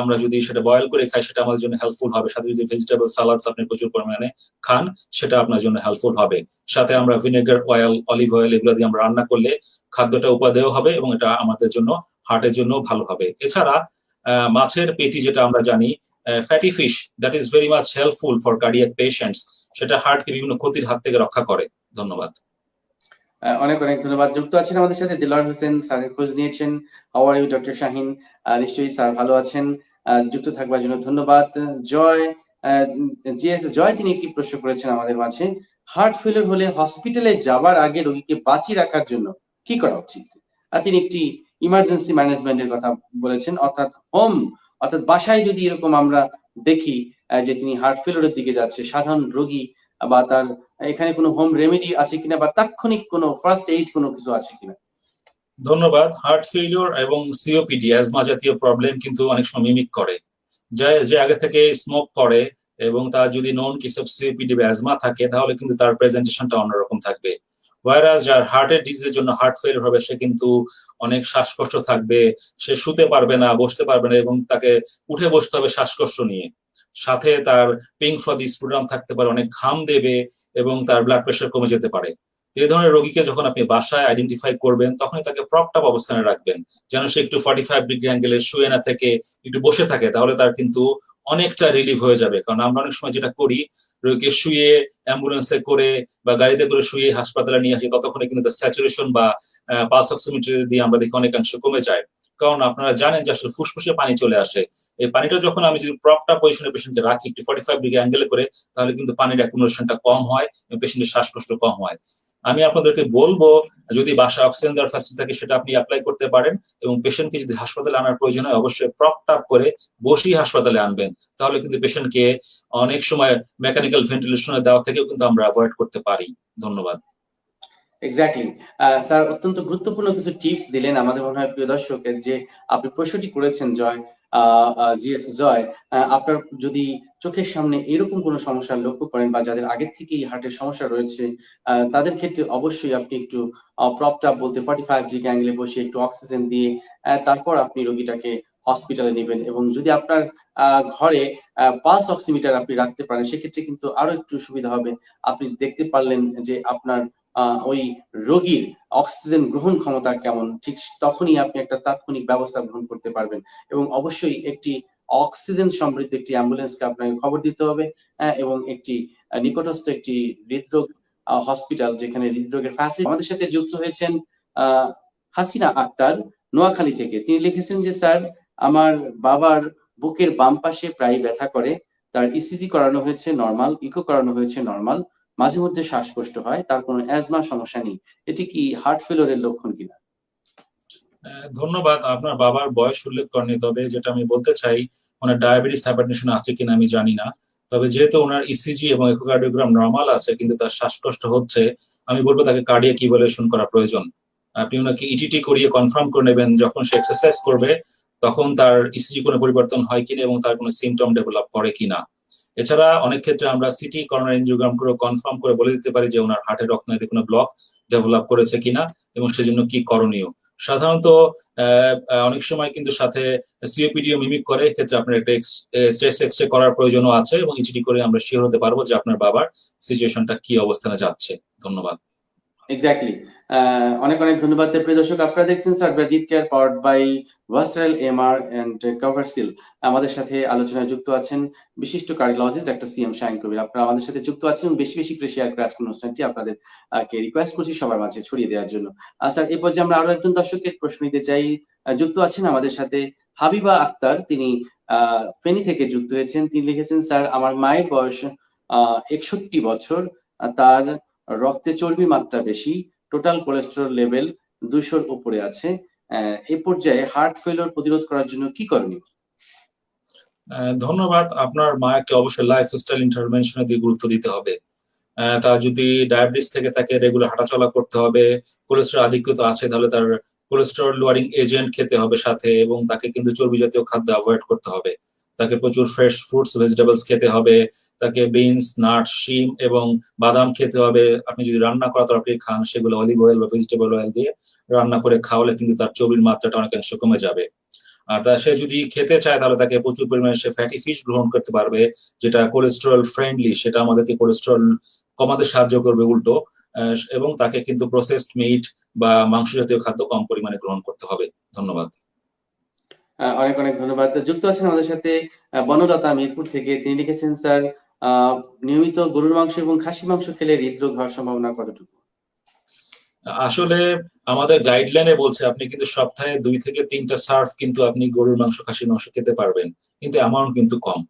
আমরা যদি সেটা বয়েল করে খাই সেটা আমাদের জন্য হেল্পফুল হবে। সাথে যদি ভেজিটেবল সালাদস আপনি প্রচুর পরিমাণে খান সেটা আপনার জন্য হেল্পফুল হবে। সাথে আমরা ভিনেগার, অয়েল, অলিভ অয়েল এগুলো দিয়ে আমরা রান্না করলে খাদ্যটা উপাদেয় হবে এবং এটা আমাদের জন্য হার্টের জন্য ভালো হবে। এছাড়া মাছের পেটি যেটা আমরা জানি, fatty fish, that is very much helpful for cardiac patients, সেটা হার্টকে বিভিন্ন ক্ষতির হাত থেকে রক্ষা করে। ধন্যবাদ।
অনেক অনেক ধন্যবাদ। যুক্ত আছেন আমাদের সাথে দিলওয়ার হোসেন, স্যারের খোঁজ নিয়েছেন। How are you doctor Shahin? নিশ্চয়ই স্যার ভালো আছেন। যুক্ত থাকবার জন্য ধন্যবাদ। জয়, জিএস জয়, তিনি একটি প্রশ্ন করেছেন আমাদের মাঝে, হার্ট ফেলিওর হলে হসপিটালে যাবার আগে রোগীকে বাঁচিয়ে রাখার জন্য কি করা উচিত? তিনি একটি ইমার্জেন্সি ম্যানেজমেন্টের কথা বলেছেন, অর্থাৎ বাসায় যদি এরকম আমরা দেখি যে তিনি হার্ট ফেলিওরের দিকে যাচ্ছে, সাধারণ রোগী বা তার এখানে কোনো হোম রেমেডি আছে কিনা বা তাৎক্ষণিক কোনো ফার্স্ট এইড কোনো কিছু আছে কিনা?
ধন্যবাদ। হার্ট ফেলিওর এবং সিওপিডি, অ্যাজমা জাতীয় প্রবলেম কিন্তু অনেক সময় মিমিক করে, যে আগে থেকে স্মোক করে এবং তার যদি নন কেস অফ সিওপিডি বা অ্যাজমা থাকে তাহলে কিন্তু তার প্রেজেন্টেশনটা অন্যরকম থাকবে। ভাইরাস যার হার্টের ডিজিজের জন্য হার্ট ফেলিওর হবে সে কিন্তু অনেক শ্বাসকষ্ট থাকবে, সে শুতে পারবে না, বসতে পারবে না এবং তাকে উঠে বসতে হবে শ্বাসকষ্ট নিয়ে। সাথে তার পিঙ্ক ফ্লদি স্পুটাম থাকতে পারে, অনেক ঘাম দেবে এবং তার ব্লাড প্রেশার কমে যেতে পারে। এই ধরনের রোগীকে যখন আপনি বাসায় আইডেন্টিফাই করবেন তখনই তাকে প্রপড আপ অবস্থানে রাখবেন, যেন সে একটু 45 ডিগ্রি অ্যাঙ্গেলে শুয়ে না থেকে একটু বসে থাকে, তাহলে তার কিন্তু অনেকটা রিলিফ হয়ে যাবে। কারণ আমরা অনেক সময় যেটা করি, রোগীকে শুয়ে অ্যাম্বুলেন্সে করে বা গাড়িতে করে শুয়ে হাসপাতালে নিয়ে আসি, ততক্ষণে কিন্তু স্যাচুরেশন বা পালস অক্সিমিটার দিয়ে আমরা দেখি অনেকাংশ কমে যায়। কারণ আপনারা জানেন যে আসলে ফুসফুসে পানি চলে আসে। এই পানিটা যখন আমি যদি প্রপটা পজিশনে পেশেন্টকে রাখি একটি 45 ডিগ্রি অ্যাঙ্গেলে করে, তাহলে কিন্তু পানির অ্যাকুমুলেশনটা কম হয় এবং পেশেন্টের শ্বাসকষ্ট কম হয়। আমি আপনাদেরকে বলবো, যদি বাসায় অক্সিজেন দেওয়ার ফ্যাসিলিটি থাকে সেটা আপনি অ্যাপ্লাই করতে পারেন, এবং পেশেন্টকে যদি হাসপাতালে আনার প্রয়োজন হয় অবশ্যই প্রপ টাপ করে বসেই হাসপাতালে আনবেন। তাহলে কিন্তু পেশেন্টকে অনেক সময় মেকানিক্যাল ভেন্টিলেশনে দেওয়া থেকেও কিন্তু আমরা অ্যাভয়েড করতে পারি। ধন্যবাদ।
এক্স্যাক্টলি। স্যার অত্যন্ত গুরুত্বপূর্ণ কিছু টিপস দিলেন আমাদের মনে হয় প্রিয় দর্শকের, যে আপনি প্রশ্নটি করেছেন জয়, জিএস জয়, আপনার যদি চোখের সামনে এরকম কোনো সমস্যা লক্ষ্য করেন বা যাদের আগের থেকেই হার্টের সমস্যা রয়েছে, তাদের ক্ষেত্রে অবশ্যই আপনি একটু প্রপড আপ বলতে 45 ডিগ্রি অ্যাঙ্গেলে বসে একটু অক্সিজেন দিয়ে তারপর আপনি রোগীটাকে হসপিটালে নেবেন। এবং যদি আপনার ঘরে পালস অক্সিমিটার আপনি রাখতে পারেন সেক্ষেত্রে কিন্তু আরো একটু সুবিধা হবে। আপনি দেখতে পারলেন যে আপনার ওই রোগীর অক্সিজেন গ্রহণ ক্ষমতা কেমন, ঠিক তখনই আপনি একটা তাৎক্ষণিক ব্যবস্থা গ্রহণ করতে পারবেন। এবং অবশ্যই একটি অক্সিজেন সমৃদ্ধ একটি অ্যাম্বুলেন্সকে আপনাকে খবর দিতে হবে, এবং একটি নিকটস্থ একটি হৃদরোগ হসপিটাল, যেখানে হৃদরোগের ফ্যাসিলিটি। আমাদের সাথে যুক্ত হয়েছেন হাসিনা আক্তার নোয়াখালী থেকে। তিনি লিখেছেন যে স্যার, আমার বাবার বুকের বাম পাশে প্রায় ব্যথা করে, তার ইসিজি করানো হয়েছে নরমাল, ইকো করানো হয়েছে নরমাল, মাঝে মধ্যে শ্বাসকষ্ট হয়, তার কোনো অ্যাজমা সমস্যা নেই, এটি কি হার্ট ফেলিওরের লক্ষণ কিনা?
ধন্যবাদ। আপনার বাবার বয়স উল্লেখ করেনি, তবে যেটা আমি বলতে চাই, ওনার ডায়াবেটিস হাইপারটেনশন আছে কিনা আমি জানি না, তবে যেহেতু ওনার ইসিজি এবং ইকোকার্ডিওগ্রাম নরমাল আছে কিন্তু তার শ্বাসকষ্ট হচ্ছে, আমি বলবো তাকে কার্ডিয়াক ইভালুয়েশন করা প্রয়োজন। আপনি ওনাকে ইটিটি করিয়ে কনফার্ম করে নেবেন যখন সে এক্সারসাইজ করবে তখন তার ইসিজি কোনো পরিবর্তন হয় কিনা এবং তার কোনো সিমটম ডেভেলপ করে কিনা। এছাড়া অনেক ক্ষেত্রে আমরা সিটি করোনারি এনজিওগ্রাম করে কনফার্ম করে বলে দিতে পারি যে ওনার হার্টের রক্তনালীতে কোনো ব্লক ডেভেলপ করেছে কিনা এবং সেজন্য কি করণীয়। সাধারণত অনেক সময় কিন্তু সাথে সিওপিডিও মিমিক করে, এক্ষেত্রে আপনার একটা স্ট্রেস এক্সরে করার প্রয়োজনও আছে এবং ইটিটি করে আমরা শিওর হতে পারবো যে আপনার বাবার সিচুয়েশনটা কি অবস্থানে যাচ্ছে। ধন্যবাদ।
এক্স্যাক্টলি। অনেক অনেক ধন্যবাদ প্রিয় দর্শক। আপনারা দেখছেন স্যার ব্রাডিট care powered by Vastarel MR and Coversyl. আমাদের সাথে আলোচনায় যুক্ত আছেন বিশিষ্ট cardiologist doctor CM Shahin Kabir. আপনারা আমাদের সাথে যুক্ত আছেন এবং বেশি বেশি করে শেয়ার করে আজকের অনুষ্ঠানটি আপনাদের কে রিকোয়েস্ট করছি সবার মাঝে ছড়িয়ে দেওয়ার জন্য। স্যার, এই পর্যায়ে আমরা আরো একজন দর্শকের প্রশ্ন নিতে চাই। যুক্ত আছেন আমাদের সাথে হাবিবা আক্তার, তিনি ফেনী থেকে যুক্ত হয়েছেন। তিনি লিখেছেন, স্যার আমার মায়ের বয়স 61 বছর, তার রক্তে চর্বির মাত্রা বেশি, টোটাল কোলেস্টেরল লেভেল 200-র উপরে আছে। এই পর্যায়ে হার্ট ফেলিওর প্রতিরোধ করার জন্য কি করণীয়?
ধন্যবাদ। আপনার মাকে অবশ্যই লাইফস্টাইল ইন্টারভেনশনের দিকে গুরুত্ব দিতে হবে। তার যদি ডায়াবেটিস থেকে তাকে রেগুলার হাঁটাচলা করতে হবে, কোলেস্টেরল আধিক্যত আছে তাহলে তার কোলেস্টেরল লোয়ারিং এজেন্ট খেতে হবে সাথে, এবং তাকে কিন্তু চর্বি জাতীয় খাদ্য অ্যাভয়েড করতে হবে। তাকে প্রচুর ফ্রেশ ফ্রুটস ভেজিটেবলস খেতে হবে, তাকে বিনস, নাট, শিম এবং বাদাম খেতে হবে। আপনি যদি রান্না করা তরকারি খান সেগুলো অলিভ অয়েল বা ভেজিটেবল অয়েল দিয়ে রান্না করে খাওয়ালে কিন্তু তার চর্বির মাত্রাটা অনেকাংশে কমে যাবে। আর সে যদি খেতে চায় তাহলে তাকে প্রচুর পরিমাণে সে ফ্যাটি ফিশ গ্রহণ করতে পারবে, যেটা কোলেস্টেরল ফ্রেন্ডলি, সেটা আমাদেরকে কোলেস্টেরল কমাতে সাহায্য করবে উল্টো। এবং তাকে কিন্তু প্রসেসড মিট বা মাংস জাতীয় খাদ্য কম পরিমাণে গ্রহণ করতে হবে। ধন্যবাদ।
অনেক অনেক ধন্যবাদ। যুক্ত আছেন আমাদের সাথে বনলতা মিরপুর থেকে। তিনি লিখেছেন, স্যার নিয়মিত গরুর মাংস এবং খাসি মাংস খেলে হৃদরোগ হওয়ার সম্ভাবনা কতটুকু?
আসলে আমাদের গাইডলাইনে বলছে আপনি কিন্তু সপ্তাহে 2 থেকে 3টা সার্ভ কিন্তু আপনি গরুর মাংস, খাসির মাংস খেতে পারবেন, কিন্তু অ্যামাউন্ট কিন্তু কম।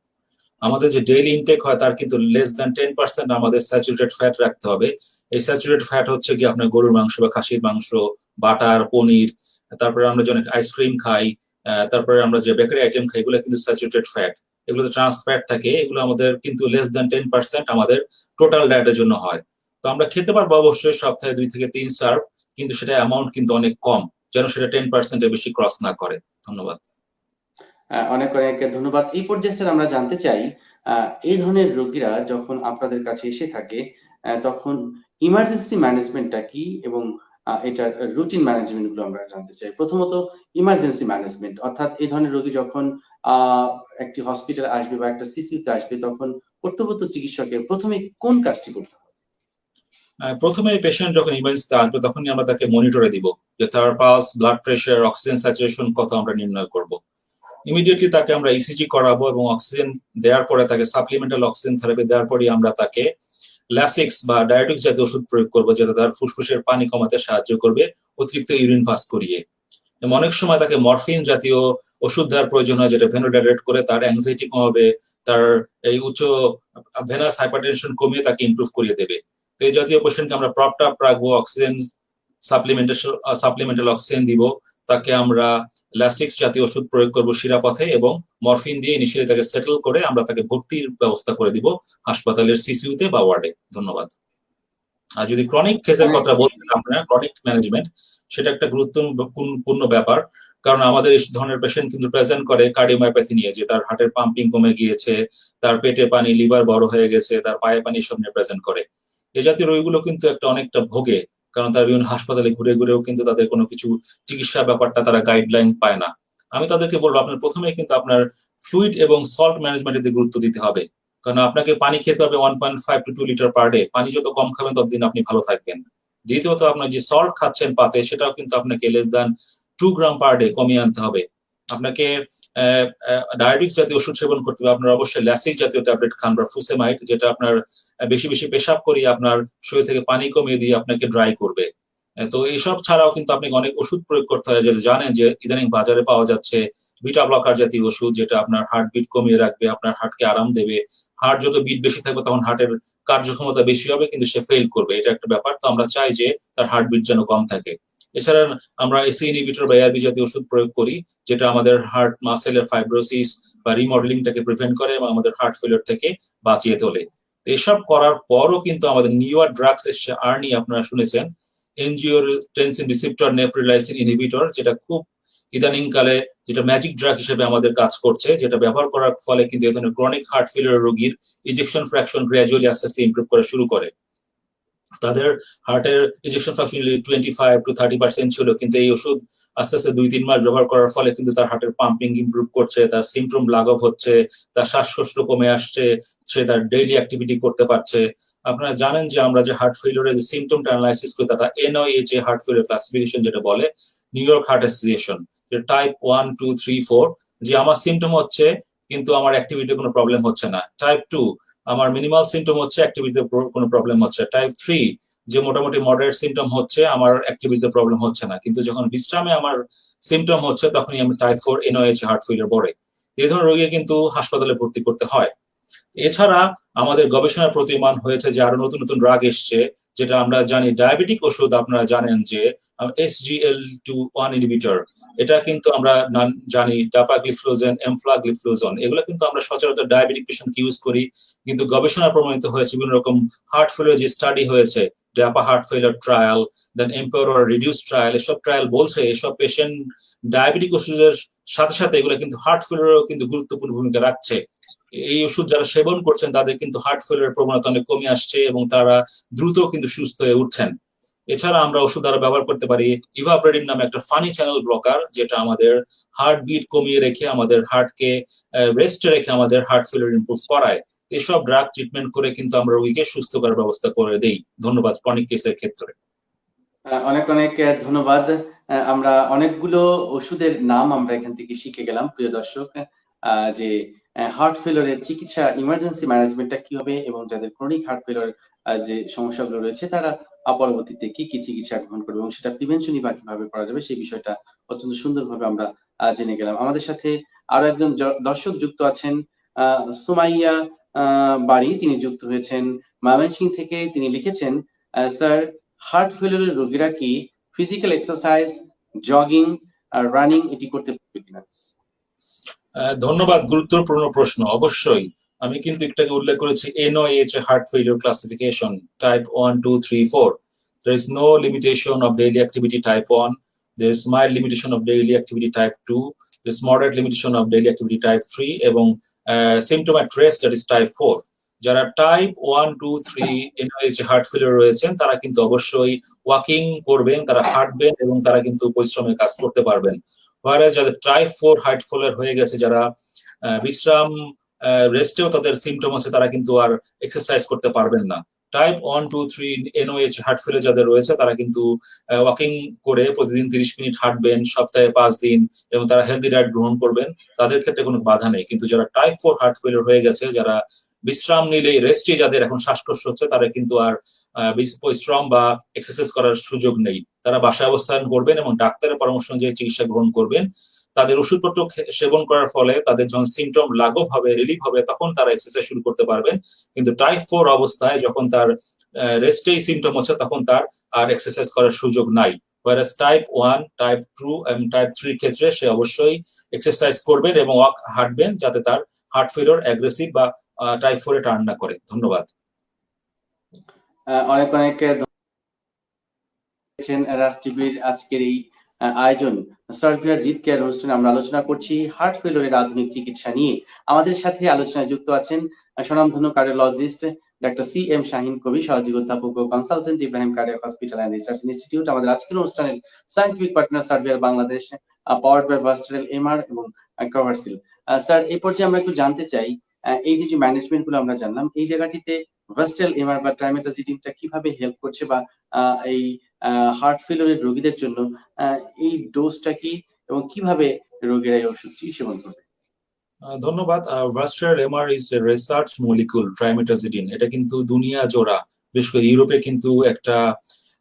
আমাদের যে ডেইলি ইনটেক হয় তার কিন্তু লেস দ্যান 10% আমাদের স্যাচুরেটেড ফ্যাট রাখতে হবে। এই স্যাচুরেটেড ফ্যাট হচ্ছে কি আপনার গরুর মাংস বা খাসির মাংস, বাটার, পনির, তারপরে আমরা যে অনেক আইসক্রিম খাই, তারপরে আমরা যে বেকারি আইটেম খাই, এগুলো কিন্তু স্যাচুরেটেড ফ্যাট, এগুলোতে ট্রান্স ফ্যাট থাকে, এগুলো আমাদের কিন্তু লেস দ্যান 10% আমাদের টোটাল ডায়েটের জন্য হয়। তো আমরা খেতে পারবো অবশ্যই সপ্তাহে 2 থেকে 3 সার্ভ, কিন্তু সেটা অ্যামাউন্ট কিন্তু অনেক কম, যেন সেটা 10% এর বেশি ক্রস না করে। ধন্যবাদ।
অনেক অনেক ধন্যবাদ। এই পর্যায়ে স্যার আমরা জানতে চাই, এই ধরনের রোগীরা যখন আপনাদের কাছে এসে থাকে তখন ইমার্জেন্সি ম্যানেজমেন্টটা কি এবং এটার রুটিন ম্যানেজমেন্ট গুলো আমরা জানতে চাই। প্রথমত ইমার্জেন্সি ম্যানেজমেন্ট, অর্থাৎ এই ধরনের রোগী যখন একটি হসপিটাল আসবে বা একটা সিসিউতে আসবে তখন কর্তব্যরত চিকিৎসকের প্রথমে কোন কাজটি করতে হবে?
প্রথমে পেশেন্ট যখন ইমার্জেন্সিতে আসবে তখনই আমরা তাকে মনিটরে দিব, যে তার pulse, blood pressure, oxygen saturation কত আমরা নির্ণয় করব। ইমিডিয়েটলি তাকে আমরা ইসিজি করাবো এবং অক্সিজেন দেওয়ার পরে তাকে সাপ্লিমেন্টাল অক্সিজেন থেরাপি দেওয়ার পরই আমরা তাকে ল্যাসিক্স বা ডায়াবেটিক্স জাতীয় ওষুধ প্রয়োগ করবো, যেটা তার ফুসফুসের পানি কমাতে সাহায্য করবে অতিরিক্ত ইউরিন পাস করিয়ে। এবং অনেক সময় তাকে মরফিন জাতীয় ওষুধ দেওয়ার প্রয়োজন হয়, যেটা ভেনোডাইলেট করে তার অ্যাংজাইটি কমাবে, তার এই উচ্চ ভেনাস হাইপারটেনশন কমিয়ে তাকে ইমপ্রুভ করিয়ে দেবে। তো এই জাতীয় পেশেন্টকে আমরা প্রপড আপ রাখবো, অক্সিজেন সাপ্লিমেন্টাল অক্সিজেন দিব, তাকে আমরা ল্যাসিক্স জাতীয় ওষুধ প্রয়োগ করবো শিরাপথে এবং মরফিন দিয়ে ইনিশিয়ালি তাকে সেটেল করে আমরা তাকে ভর্তির ব্যবস্থা করে দিব হাসপাতালের সিসিইউতে বা ওয়ার্ডে। ধন্যবাদ। আর যদি ক্রনিক কেসের কথা বলছেন আপনারা, ক্রনিক ম্যানেজমেন্ট সেটা একটা গুরুত্বপূর্ণ ব্যাপার, কারণ আমাদের এই ধরনের পেশেন্ট কিন্তু প্রেজেন্ট করে কার্ডিওমায়োপ্যাথি নিয়ে, যে তার হার্টের পাম্পিং কমে গিয়েছে, তার পেটে পানি, লিভার বড় হয়ে গেছে, তার পায়ে পানি, সব নিয়ে প্রেজেন্ট করে। এই জাতীয় রোগীগুলো কিন্তু অনেকটা ভোগে, কারণ তার বিভিন্ন হাসপাতালে ঘুরে ঘুরেও কিন্তু তাদের কোনো কিছু চিকিৎসা ব্যাপারটা তারা গাইডলাইন পায় না। আমি তাদেরকে বলবো আপনার প্রথমে কিন্তু আপনার ফ্লুইড এবং সল্ট ম্যানেজমেন্টের দিকে গুরুত্ব দিতে হবে, কারণ আপনাকে পানি খেতে হবে 1.5 to 2 লিটার পার ডে। পানি যত কম খাবেন ততদিন আপনি ভালো থাকবেন। দ্বিতীয়ত আপনার যে সল্ট খাচ্ছেন পাতে, সেটাও কিন্তু আপনাকে লেস দ্যান 2 গ্রাম পার ডে কমিয়ে আনতে হবে। আপনাকে ডায়াবেটিক্স জাতীয় ওষুধ সেবন করতে হবে, আপনার অবশ্যই ল্যাসিক জাতীয় ট্যাবলেট খান বা ফুসেমাইড, যেটা আপনার বেশি বেশি পেশাব করিয়ে আপনার শরীর থেকে পানি কমিয়ে দিয়ে আপনাকে ড্রাই করবে। তো এইসব ছাড়াও কিন্তু আপনাকে অনেক ওষুধ প্রয়োগ করতে হয়, যেটা জানেন যে ইদানিং বাজারে পাওয়া যাচ্ছে বিটা ব্লকার জাতীয় ওষুধ, যেটা আপনার হার্টবিট কমিয়ে রাখবে, আপনার হার্টকে আরাম দেবে। হার্ট যত বিট বেশি থাকবে তখন হার্টের কার্যক্ষমতা বেশি হবে, কিন্তু সে ফেল করবে, এটা একটা ব্যাপার। তো আমরা চাই যে তার হার্টবিট যেন কম থাকে। এছাড়া আমরা এসি ইনহিবিটর বা এআরবি জাতীয় ওষুধ প্রয়োগ করি, যেটা আমাদের হার্ট মাসেলের ফাইব্রোসিস বা রিমডেলিংটাকে প্রিভেন্ট করে এবং আমাদের হার্ট ফেলিওর থেকে বাঁচিয়ে তোলে। এসব করার পরও কিন্তু আমাদের নিউয়ার ড্রাগস এসছে, আর্নি আপনারা শুনেছেন, এনজিওটেনসিন রিসেপ্টর নেপ্রিলাইসিন ইনহিবিটর, যেটা খুব ইদানিং কালে যেটা ম্যাজিক ড্রাগ হিসেবে আমাদের কাজ করছে, যেটা ব্যবহার করার ফলে কিন্তু এই ধরনের ক্রনিক হার্ট ফেলিওর রোগীর ইজেকশন ফ্র্যাকশন গ্র্যাজুয়ালি আস্তে আস্তে ইমপ্রুভ করা শুরু করে। তাদের হার্টের ইজেকশন ফ্র্যাকশন 25 to 30% ছিল, কিন্তু এই ওষুধ আস্তে আস্তে 2-3 মাস ব্যবহার করার ফলে কিন্তু তার হার্টের পাম্পিং ইমপ্রুভ করছে, তার সিমটম লাঘব হচ্ছে, তার শ্বাসকষ্ট কমে আসছে, সে তার ডেইলি অ্যাক্টিভিটি করতে পারছে। আপনারা জানেন যে আমরা যে হার্ট ফেলিওরের যে সিমটমটা অ্যানালাইসিস করি, তাটা NIHA হার্ট ফেলিওর ক্লাসিফিকেশন যেটা বলে, new York heart association, type 1, 2, 3, 4, যে আমার সিমটম হচ্ছে কিন্তু আমার অ্যাক্টিভিটিতে কোনো প্রবলেম হচ্ছে না। টাইপ 2, আমার মিনিমাল সিমটম হচ্ছে, অ্যাক্টিভিটিতে কোনো প্রবলেম হচ্ছে। টাইপ 3, যে মোটামুটি মডারেট সিমটম হচ্ছে, আমার অ্যাক্টিভিটিতে প্রবলেম হচ্ছে না, কিন্তু যখন বিশ্রামে আমার সিমটম হচ্ছে তখনই আমি টাইপ 4 NIHA হার্ট ফেলিওর বলে। এই ধরনের রোগী কিন্তু হাসপাতালে ভর্তি করতে হয়। এছাড়া আমাদের গবেষণার প্রতিমান হয়েছে যে আরো নতুন নতুন ড্রাগ এসছে, যেটা আমরা জানি ডায়াবেটিক ওষুধ, আপনারা জানেন যে SGLT1 ইনহিবিটর, এটা কিন্তু আমরা জানি ডাপাগ্লিফ্লোজেন, এমফ্লাগ্লিফ্লোজন, এগুলো কিন্তু আমরা সচরাচর ডায়াবেটিক পেশেন্ট ইউজ করি, কিন্তু গবেষণা প্রমাণিত হয়েছে বিভিন্ন রকম হার্ট ফেলিওর যে স্টাডি হয়েছে, ডাপা হার্ট ফেলিওর ট্রায়াল, দেন এম্পাওয়ার রিডিউস ট্রায়াল, এসব ট্রায়াল বলছে এসব পেশেন্ট ডায়াবেটিক ওষুধের সাথে সাথে এগুলো কিন্তু হার্ট ফেলিওরও কিন্তু গুরুত্বপূর্ণ ভূমিকা রাখছে। এই ওষুধ যারা সেবন করছেন তাদের কিন্তু হার্ট ফেলিওর প্রবণতা অনেক কমে আসছে এবং তারা দ্রুত কিন্তু সুস্থ হয়ে উঠছেন। এছাড়া আমরা ওষুধ আরো ব্যবহার করতে পারি ইভাপ্রেডিন নামে একটা ফানি চ্যানেল ব্লকার, যেটা আমাদের হার্ট বিট কমিয়ে রেখে, আমাদের হার্টকে রেস্টে রেখে আমাদের হার্ট ফেলিওর ইমপ্রুভ করায়। এসব ড্রাগ ট্রিটমেন্ট করে কিন্তু আমরা রোগীকে সুস্থ করার ব্যবস্থা করে দেই। ধন্যবাদ। ক্রনিক কেসের ক্ষেত্রে
অনেক অনেক ধন্যবাদ। আমরা অনেকগুলো ওষুধের নাম আমরা এখান থেকে শিখে গেলাম প্রিয় দর্শক, যে হার্ট ফেলিওরের চিকিৎসা, ইমার্জেন্সি ম্যানেজমেন্টটা কি হবে এবং যাদের ক্রনিক হার্ট ফেলিওর যে সমস্যাগুলো রয়েছে তারা পরবর্তীতে কি কি চিকিৎসা গ্রহণ করবে এবং সেটা প্রিভেনশনই বা কিভাবে করা যাবে সেই বিষয়টা অত্যন্ত সুন্দরভাবে আমরা জেনে গেলাম। আমাদের সাথে আরো একজন দর্শক যুক্ত আছেন, সুমাইয়া বাড়ি, তিনি যুক্ত হয়েছেন ময়মনসিংহ থেকে। তিনি লিখেছেন, স্যার, হার্ট ফেলিওরের রোগীরা কি ফিজিক্যাল এক্সারসাইজ, জগিং আর রানিং এটি করতে পারবে কিনা?
ধন্যবাদ। গুরুত্বপূর্ণ প্রশ্ন। অবশ্যই আমি কিন্তু একটাকে উল্লেখ করেছি, NIHA heart failure classification type 1, 2, 3, 4. There is no limitation of daily activity type 1. There is mild limitation of daily activity type 2. There is moderate limitation of daily activity type 3 এবং symptom at rest, that is type 4. যারা type 1, 2, 3 NIHA heart failure রয়েছেন তারা কিন্তু অবশ্যই walking করবেন, তারা হাঁটবেন এবং তারা কিন্তু পরিশ্রমের কাজ করতে পারবেন। যাদের টাইপ 4 হার্ট ফেলিওর হয়ে গেছে, যারা বিশ্রাম রেস্টেও তাদের সিমটম আছে, তারা কিন্তু আর এক্সারসাইজ করতে পারবেন না। টাইপ 1, 2, 3 NIHA হার্ট ফেলিওর যাদের রয়েছে তারা কিন্তু ওয়াকিং করে প্রতিদিন 30 মিনিট হাঁটবেন, সপ্তাহে 5 দিন, এবং তারা হেলদি ডায়েট গ্রহণ করবেন, তাদের ক্ষেত্রে কোনো বাধা নেই। কিন্তু যারা টাইপ 4 হার্ট ফেলিওর হয়ে গেছে, যারা বিশ্রাম নিলেই রেস্টে যাদের এখন শ্বাসকষ্ট হচ্ছে, তারা কিন্তু আর বেশি পরিশ্রম বা এক্সারসাইজ করার সুযোগ নেই। তারা বাসায় অবস্থান করবেন এবং ডাক্তারের পরামর্শ অনুযায়ী চিকিৎসা গ্রহণ করবেন। তাদের ওষুধপত্র সেবন করার ফলে তাদের যখন সিমটম লাঘব হবে, রিলিফ হবে, তখন তারা এক্সারসাইজ শুরু করতে পারবেন। কিন্তু টাইপ 4 অবস্থায় যখন তার রেস্টেই সিমটম হচ্ছে, তখন তার আর এক্সারসাইজ করার সুযোগ নাই। whereas টাইপ 1, টাইপ 2 এবং টাইপ 3 ক্ষেত্রে সে অবশ্যই এক্সারসাইজ করবেন এবং হাঁটবেন, যাতে তার হার্ট ফেলিওর অ্যাগ্রেসিভ বা টাইপ 4 এ টার্ন না করে। ধন্যবাদ।
অনেক অনেক রাজ টিভির আজকের এই আয়োজন সার্ভিয়ার হৃদ কেয়ার অনুষ্ঠানে আমরা আলোচনা করছি হার্ট ফেলিওরের আধুনিক চিকিৎসা নিয়ে। আমাদের সাথে আলোচনায় যুক্ত আছেন স্বনামধন্য cardiologist doctor CM Shahin Kabir, সহযোগী অধ্যাপক ও consultant Ibrahim cardiac hospital and research institute. আমাদের আজকের অনুষ্ঠানের scientific partner Servier Bangladesh, powered by Vastarel MR এবং কভারসিল। স্যার, এই পর্যায়ে আমরা একটু জানতে চাই, এই যে ম্যানেজমেন্ট গুলো আমরা জানলাম, এই জায়গাটিতে ভার্সটাইল MR বা ট্রাইমেটাজিডিনটা কিভাবে হেল্প করছে, বা এই হার্ট ফেলিওরের রোগীদের জন্য এই ডোজটা কি এবং কিভাবে রোগীরা এই ওষুধটি সেবন করবে?
ধন্যবাদ। ভার্সটাইল MR is a research molecule ট্রাইমেটাজিডিন। এটা কিন্তু দুনিয়া জোড়া, বিশেষ করে ইউরোপে কিন্তু একটা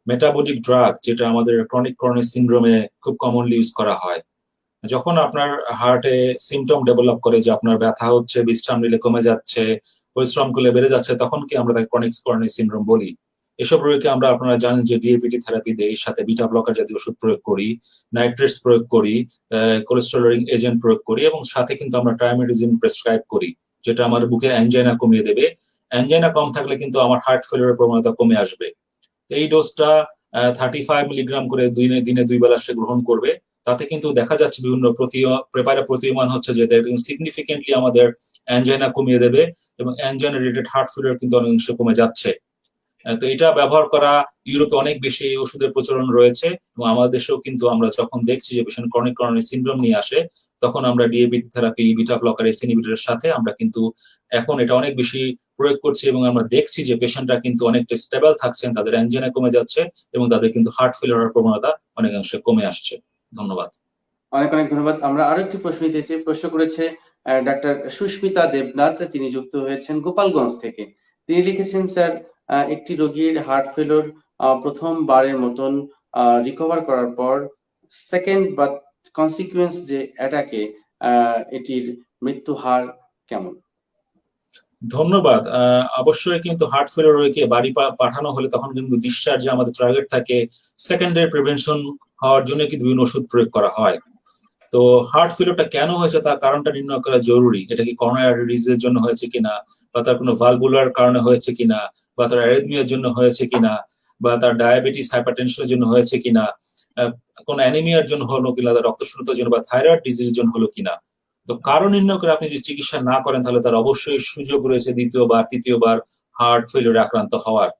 মেটাবলিক ড্রাগ, যেটা আমাদের ক্রনিক করোনারি সিনড্রোমে খুব কমনলি ইউজ করা হয়। যখন আপনার হার্টে সিমটম ডেভেলপ করে যে আপনার ব্যথা হচ্ছে, বিশ্রাম নিলে কমে যাচ্ছে, পরিশ্রম করলে বেড়ে যাচ্ছে, তখন কি আমরা তাকে ক্রনিক করোনারি সিনড্রোম বলি। এসব রোগীকে আমরা, আপনারা জানেন যে ডিএপিটি থেরাপি দেই, সাথে বিটা ব্লকার জাতীয় ওষুধ প্রয়োগ করি, নাইট্রেটস প্রয়োগ করি, কোলেস্টেরল লোডিং এজেন্ট প্রয়োগ করি, এবং সাথে কিন্তু আমরা ট্রাইমেটাজিন প্রেসক্রাইব করি, যেটা আমার বুকের অ্যানজাইনা কমিয়ে দেবে। অ্যানজাইনা কম থাকলে কিন্তু আমার হার্ট ফেলিওরের প্রবণতা কমে আসবে। এই ডোজটা 35 মিলিগ্রাম করে দিনে 2 বেলা সে গ্রহণ করবে। তাতে কিন্তু দেখা যাচ্ছে বিভিন্ন পেপারে প্রতীয়মান হচ্ছে যে সিগনিফিকেন্টলি আমাদের অ্যানজাইনা কমিয়ে দেবে এবং অ্যানজাইনা রিলেটেড হার্ট ফেলিওর কিন্তু অনেকাংশে কমে যাচ্ছে। তো এটা ব্যবহার করা ইউরোপে অনেক বেশি ওষুধের প্রচলন রয়েছে, এবং আমাদের দেশেও কিন্তু আমরা যখন দেখছি যে পেশেন্ট ক্রনিক করোনারি সিনড্রোম নিয়ে আসে, তখন আমরা ডিএপিটি থেরাপি, বিটা ব্লকার, এস ইনহিবিটরের সাথে আমরা কিন্তু এখন এটা অনেক বেশি প্রয়োগ করছি, এবং আমরা দেখছি যে পেশেন্টরা কিন্তু অনেকটা স্টেবল থাকছেন, তাদের অ্যানজাইনা কমে যাচ্ছে এবং তাদের কিন্তু হার্ট ফেলিওরের প্রবণতা অনেকাংশে কমে আসছে। ধন্যবাদ।
অনেক অনেক ধন্যবাদ। আমরা আরো একটি প্রশ্ন নিতে চাই। প্রশ্ন করেছে ডাক্তার সুস্মিতা দেবনাথ, তিনি যুক্ত হয়েছেন গোপালগঞ্জ থেকে। তিনি লিখেছেন, স্যার, একটি রোগীর হার্ট ফেলিওর প্রথমবারের মতন রিকভার করার পর সেকেন্ড বা কনসিকুয়েন্স যে অ্যাটাকে এটির মৃত্যু হার কেমন?
ধন্যবাদ। অবশ্যই কিন্তু হার্ট ফেলিওর রোগীকে বাড়ি পাঠানো হলে তখন কিন্তু ডিসচার্জে আমাদের টার্গেট থাকে সেকেন্ডারি প্রিভেনশন হওয়ার জন্য কিন্তু বিভিন্ন ওষুধ প্রয়োগ করা হয়। তো হার্ট ফেলিওরটা কেন হয়েছে তার কারণটা নির্ণয় করা জরুরি। এটা কি করোনারি আর্টারি ডিজিজের জন্য হয়েছে কিনা, বা তার কোনো ভালভুলার কারণে হয়েছে কিনা, বা তার অ্যারিথমিয়ার জন্য হয়েছে কিনা, বা তার ডায়াবেটিস হাইপারটেনশনের জন্য হয়েছে কিনা, কোন অ্যানিমিয়ার জন্য হলো কিনা, তার রক্তশূন্যতার জন্য বা থাইরয়েড ডিজিজের জন্য হলো কিনা। তো কারণ নির্ণয় করে আপনি যদি চিকিৎসা না করেন, তাহলে তার অবশ্যই সুযোগ রয়েছে দ্বিতীয়বার, তৃতীয়বার হার্ট ফেলিওরে আক্রান্ত হওয়ার।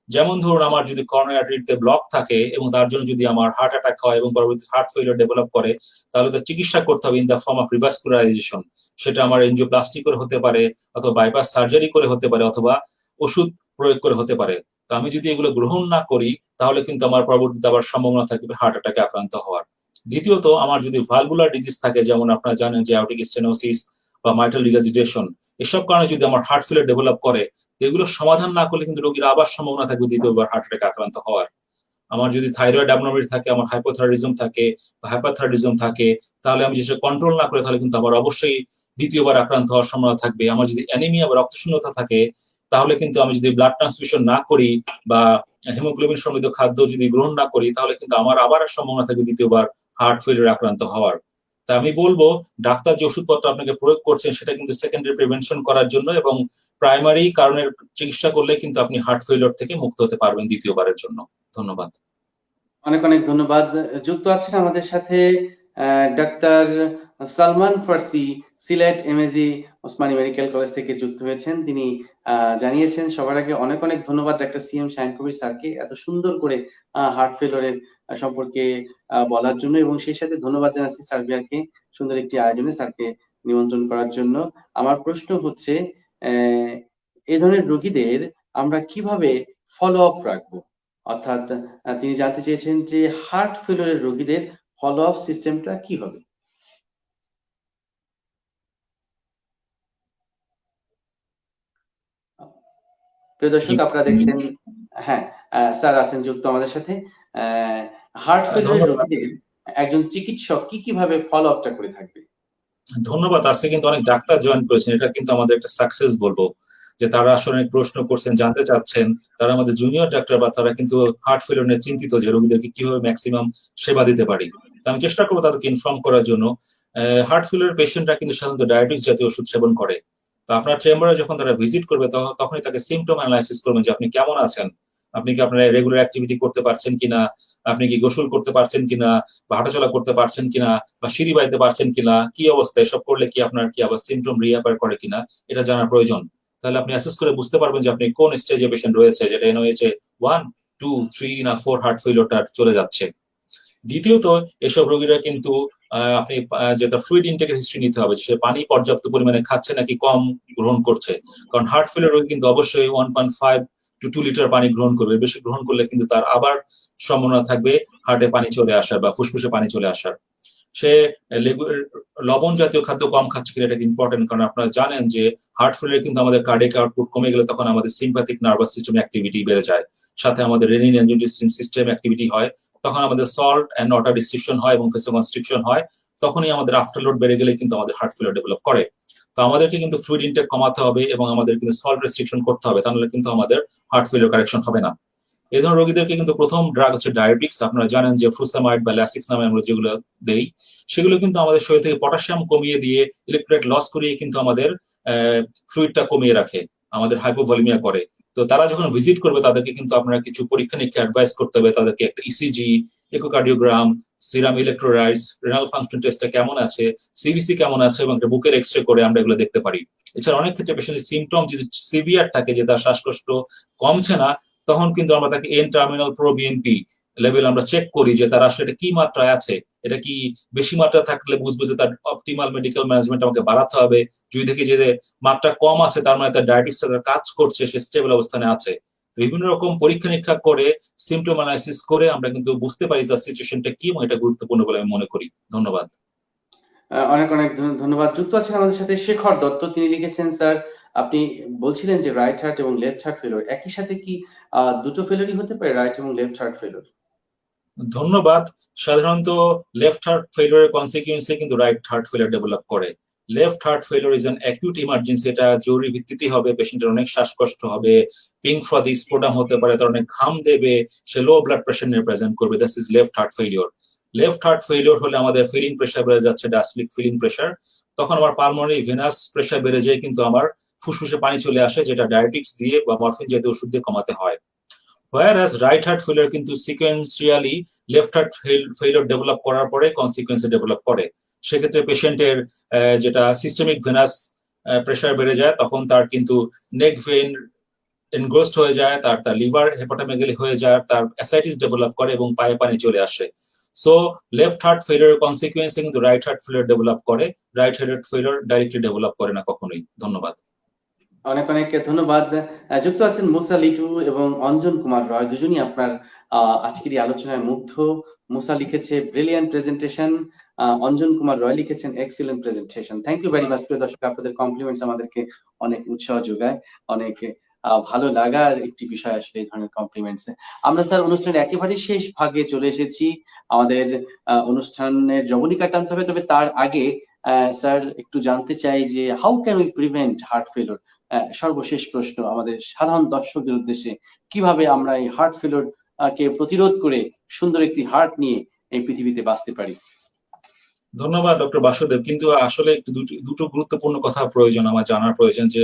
যেমন ধরুন, আমার যদি করোনারি আর্টারিতে ব্লক থাকে এবং তার জন্য যদি আমার হার্ট অ্যাটাক হয় এবং পরবর্তী হার্ট ফেলিওর ডেভেলপ করে, তাহলে তো চিকিৎসা করতে হবে ইন দ্য ফর্ম অফ রিভাস্কুলারাইজেশন। সেটা আমার এনজিওপ্লাস্টি করে হতে পারে, অথবা বাইপাস সার্জারি করে হতে পারে, অথবা ওষুধ প্রয়োগ করে হতে পারে। তো আমি যদি এগুলো গ্রহণ না করি, তাহলে কিন্তু আমার পরবর্তীতে আবার সম্ভাবনা থাকবে হার্ট অ্যাটাকে আক্রান্ত হওয়ার। দ্বিতীয়ত, আমার যদি ভালভুলার ডিজিজ থাকে, যেমন আপনারা জানেন যে অ্যাওর্টিক স্টেনোসিস বা মাইট্রাল রিগার্জিটেশন, এসব কারণে যদি আমার হার্ট ফেলিওর ডেভেলপ করে, তো এগুলো সমাধান না করলে কিন্তু রোগীর আবার সম্ভাবনা থাকবে দ্বিতীয়বার হার্ট অ্যাটাকে আক্রান্ত হওয়ার। আমার যদি থাইরয়েড অ্যাবনর্মালিটি থাকে, আমার হাইপোথাইরয়েডিজম থাকে বা হাইপারথাইরয়েডিজম থাকে, তাহলে আমি যেটা কন্ট্রোল না করে, তাহলে কিন্তু আমার অবশ্যই দ্বিতীয়বার আক্রান্ত হওয়ার সম্ভাবনা থাকবে। আমার যদি অ্যানিমিয়া বা রক্তশূন্যতা থাকে, তাহলে কিন্তু আমি যদি ব্লাড ট্রান্সফিউশন না করি বা হিমোগ্লোবিন সমৃদ্ধ খাদ্য যদি গ্রহণ না করি, তাহলে কিন্তু আমার আবার সম্ভাবনা থাকবে দ্বিতীয়বার হার্ট ফেলিওর আক্রান্ত হওয়ার। তা আমি বলবো, ডাক্তার যে ওষুধপত্র আপনাকে প্রয়োগ করছেন, সেটা কিন্তু সেকেন্ডারি প্রিভেনশন করার জন্য, এবং প্রাইমারি কারণের চিকিৎসা করলে কিন্তু আপনি হার্ট ফেলিওর থেকে মুক্ত হতে পারবেন দ্বিতীয়বারের জন্য। ধন্যবাদ।
অনেক অনেক ধন্যবাদ। যুক্ত আছেন আমাদের সাথে doctor Salman Farsi, Sylhet MAG Osmani medical college থেকে যুক্ত হয়েছেন। তিনি জানিয়েছেন, সবার আগে অনেক অনেক ধন্যবাদ ডাক্তার CM শাহিন কবির স্যারকে এত সুন্দর করে হার্ট ফেলিওরের সম্পর্কে বলার জন্য, এবং সেই সাথে ধন্যবাদ জানাচ্ছি সার্বিয়ারকে সুন্দর একটি আয়োজনে স্যারকে নিমন্ত্রণ করার জন্য। আমার প্রশ্ন হচ্ছে, এই ধরনের রোগীদের আমরা কিভাবে ফলো আপ রাখবো? অর্থাৎ তিনি জানতে চেয়েছেন যে হার্ট ফেলিওরের রোগীদের ফলো আপ সিস্টেমটা কি হবে? প্রিয় দর্শক, আপনারা দেখছেন, হ্যাঁ, স্যার আছেন যুক্ত আমাদের সাথে। হার্ট ফেলিউরের
ধন্যবাদ।
রোগীদের একজন চিকিৎসক কিভাবে ফলো আপটা করে থাকবে?
ধন্যবাদ। আজকে কিন্তু অনেক ডাক্তার জয়েন করেছেন, এটা কিন্তু আমাদের একটা সাকসেস বলবো, যে তারা আসলে অনেক প্রশ্ন করছেন, জানতে চাচ্ছেন। তারা আমাদের জুনিয়র ডাক্তার, বা তারা কিন্তু হার্ট ফেলিউর নিয়ে চিন্তিত যে রোগীদেরকে কিভাবে ম্যাক্সিমাম সেবা দিতে পারি। তো আমি চেষ্টা করবো তাদেরকে ইনফর্ম করার জন্য। হার্ট ফেলিউর পেশেন্টরা কিন্তু সাধারণত ডায়াবেটিস জাতীয় ওষুধ সেবন করে। তো আপনার চেম্বারে যখন তারা ভিজিট করবে তখনই তাকে সিমটম অ্যানালাইসিস করবেন যে আপনি কেমন আছেন, আপনি কি আপনার রেগুলার অ্যাক্টিভিটি করতে পারছেন কিনা, আপনি কি গোসল করতে পারছেন কিনা, বা হাঁটাচলা করতে পারছেন কিনা, বা সিঁড়ি বাইতে পারছেন কিনা, কি অবস্থা, এসব করলে কি আপনার কি আবার সিমটম রিঅ্যাপিয়ার করে কিনা, এটা জানা প্রয়োজন। তাহলে আপনি অ্যাসেস করে বুঝতে পারবেন যে আপনি কোন স্টেজে পেশেন্ট রয়েছে, যেটা এনওএইচে 1, 2, 3 না 4 হার্ট ফেলিওরটা চলে যাচ্ছে। দ্বিতীয়ত, এসব রোগীরা কিন্তু আপনি যেটা ফ্লুইড ইনটেকের হিস্ট্রি নিতে হবে, সে পানি পর্যাপ্ত পরিমাণে খাচ্ছে নাকি কম গ্রহণ করছে। কারণ হার্ট ফেলিওর রোগী কিন্তু অবশ্যই 1.5 to 2 লিটার পানি গ্রহণ করবে। বেশি গ্রহণ করলে কিন্তু তার আবার সম্ভাবনা থাকবে হার্টে পানি চলে আসার বা ফুসফুসে পানি চলে আসার। সে লবণ জাতীয় খাদ্য কম খাচ্ছে কিনা, এটা ইম্পর্টেন্ট। কারণ আপনারা জানেন যে হার্ট ফেলিওর কিন্তু আমাদের কার্ডিয়াক আউটপুট কমে গেলে তখন আমাদের সিম্প্যাথিক নার্ভাস সিস্টেম অ্যাক্টিভিটি বেড়ে যায়, সাথে আমাদের রেনিন অ্যাঞ্জিওটেনসিন সিস্টেম অ্যাক্টিভিটি হয়, তখন আমাদের সল্ট অ্যান্ড ওয়াটার রিস্ট্রিকশন হয় এবং ভেসোকনস্ট্রিকশন হয়। তখনই আমাদের আফটারলোড বেড়ে গেলে কিন্তু আমাদের হার্ট ফেলিওর ডেভেলপ করে। তো আমাদেরকে কিন্তু ফ্লুইড ইনটেক কমাতে হবে এবং আমাদের কিন্তু সল্ট রেস্ট্রিকশন করতে হবে, তাহলে কিন্তু আমাদের হার্ট ফেলিওর কারেকশন হবে না। এই ধরনের রোগীদেরকে কিন্তু প্রথম ড্রাগ হচ্ছে ডায়াবেটিক্স। আপনারা জানেন যে ফ্রুসামাইড বা ল্যাসিক্স নামে আমরা যেগুলো দেই, সেগুলো কিন্তু আমাদের শরীর থেকে পটাশিয়াম কমিয়ে দিয়ে, ইলেকট্রোলাইট লস করিয়ে কিন্তু আমাদের ফ্লুইডটা কমিয়ে রাখে, আমাদের হাইপোভলিমিয়া করে। তো তারা যখন ভিজিট করবে তাদেরকে কিন্তু আপনারা কিছু পরীক্ষা নিরীক্ষা অ্যাডভাইস করতে হবে, তাদেরকে একটা ECG, echocardiogram, serum electrolytes, renal function টেস্টটা কেমন আছে, সিবিসি কেমন আছে, এবং একটা বুকের এক্সরে করে আমরা এগুলো দেখতে পারি। এছাড়া অনেক ক্ষেত্রে পেশেন্টের সিমটম যদি সিভিয়ার থাকে, যে তার শ্বাসকষ্ট কমছে না, তখন কিন্তু আমরা তাকে N terminal pro BNP level আমরা চেক করি, যে তার আসলে কি মাত্রায় আছে। এটা কি বেশি মাত্রা থাকলে বুঝবো যে তার অপটিমাল মেডিকেল ম্যানেজমেন্ট আমাকে বাড়াতে হবে। যদি দেখি যে মাত্রা কম আছে, তার মানে তার ডায়াবেটিস কাজ করছে, সে স্টেবল অবস্থানে আছে। বিভিন্ন রকম পরীক্ষা নিরীক্ষা করে, সিমটম অ্যানালাইসিস করে আমরা কিন্তু বুঝতে পারি তার সিচুয়েশনটা কি, এবং এটা গুরুত্বপূর্ণ বলে আমি মনে করি। ধন্যবাদ।
অনেক অনেক ধন্যবাদ। যুক্ত আছেন আমাদের সাথে শেখর দত্ত। তিনি লিখেছেন, স্যার আপনি বলছিলেন যে রাইট হার্ট এবং লেফট হার্ট ফেলিওর একই সাথে কি দুটো ফেলিওরই হতে পারে, রাইট এবং লেফট হার্ট ফেলিওর?
ধন্যবাদ। সাধারণত লেফট হার্ট ফেলিওরের কনসিকুয়েন্সে কিন্তু রাইট হার্ট ফেলিওর ডেভেলপ করে। Left heart failure is an acute emergency, এটা জরুরি ভিত্তিতে হবে, পেশেন্টের অনেক শ্বাসকষ্ট হবে, পিঙ্ক ফ্রথি স্পুটাম হতে পারে, তার অনেক ঘাম দেবে, সে লো ব্লাড প্রেশার নিয়ে প্রেজেন্ট করবে। This is left heart failure. Left heart failure হলে আমাদের ফিলিং প্রেশার বেড়ে যাচ্ছে, ডায়াস্টোলিক ফিলিং প্রেশার, তখন আমার পালমোনারি ভেনাস প্রেশার বেড়ে যায়, কিন্তু আমার ফুসফুসে পানি চলে আসে, যেটা ডায়াবেটিক্স দিয়ে বা মরফিন জাতীয় ওষুধ দিয়ে কমাতে হয়। whereas right heart failure কিন্তু sequentially left heart failure develop করার পরে কনসিকুয়েন্সে ডেভেলপ করে। সেক্ষেত্রে পেশেন্টের যেটা সিস্টেমিক ভেনাস প্রেশার বেড়ে যায়, তখন তার কিন্তু নেক ভেইন এনগ্রোসড হয়ে যায়, তার লিভার হেপাটোমেগালি হয়ে যায়, তার অ্যাসাইটিস ডেভেলপ করে এবং পায়ে পানি চলে আসে। সো লেফট হার্ট ফেলিওর কনসিকুয়েন্সে কিন্তু রাইট হার্ট ফেলিওর ডেভেলপ করে, right heart failure directly develop করে না কখনোই। ধন্যবাদ।
অনেক অনেক ধন্যবাদ। যুক্ত আছেন মুসা লিটু এবং অঞ্জন কুমার রয়, দুজনই আপনার আজকের এই আলোচনায় মুগ্ধ। মুসা লিখেছে ব্রিলিয়ান্ট প্রেজেন্টেশন, অঞ্জন কুমার রয় লিখেছেন excellent presentation. Thank you very much. প্রিয় দর্শক, আপনাদের কমপ্লিমেন্টস আমাদেরকে অনেক উৎসাহ যোগায়, অনেক ভালো লাগার একটি বিষয় আসলে এই ধরনের কমপ্লিমেন্টস। আমরা স্যার অনুষ্ঠানের একেবারে শেষ ভাগে চলে এসেছি। আমাদের অনুষ্ঠানের জবনিকা টানতে হবে, তবে তার আগে স্যার একটু জানতে চাই যে how can we prevent heart failure. সর্বশেষ প্রশ্ন আমাদের সাধারণ দর্শকদের উদ্দেশ্যে, কিভাবে আমরা এই হার্ট ফেলিওর কে প্রতিরোধ করে সুন্দর একটি হার্ট নিয়ে এই পৃথিবীতে বাঁচতে পারি?
ধন্যবাদ ডক্টর বাসুদেব। কিন্তু আসলে একটু দুটো গুরুত্বপূর্ণ কথা প্রয়োজন, আমার জানার প্রয়োজন, যে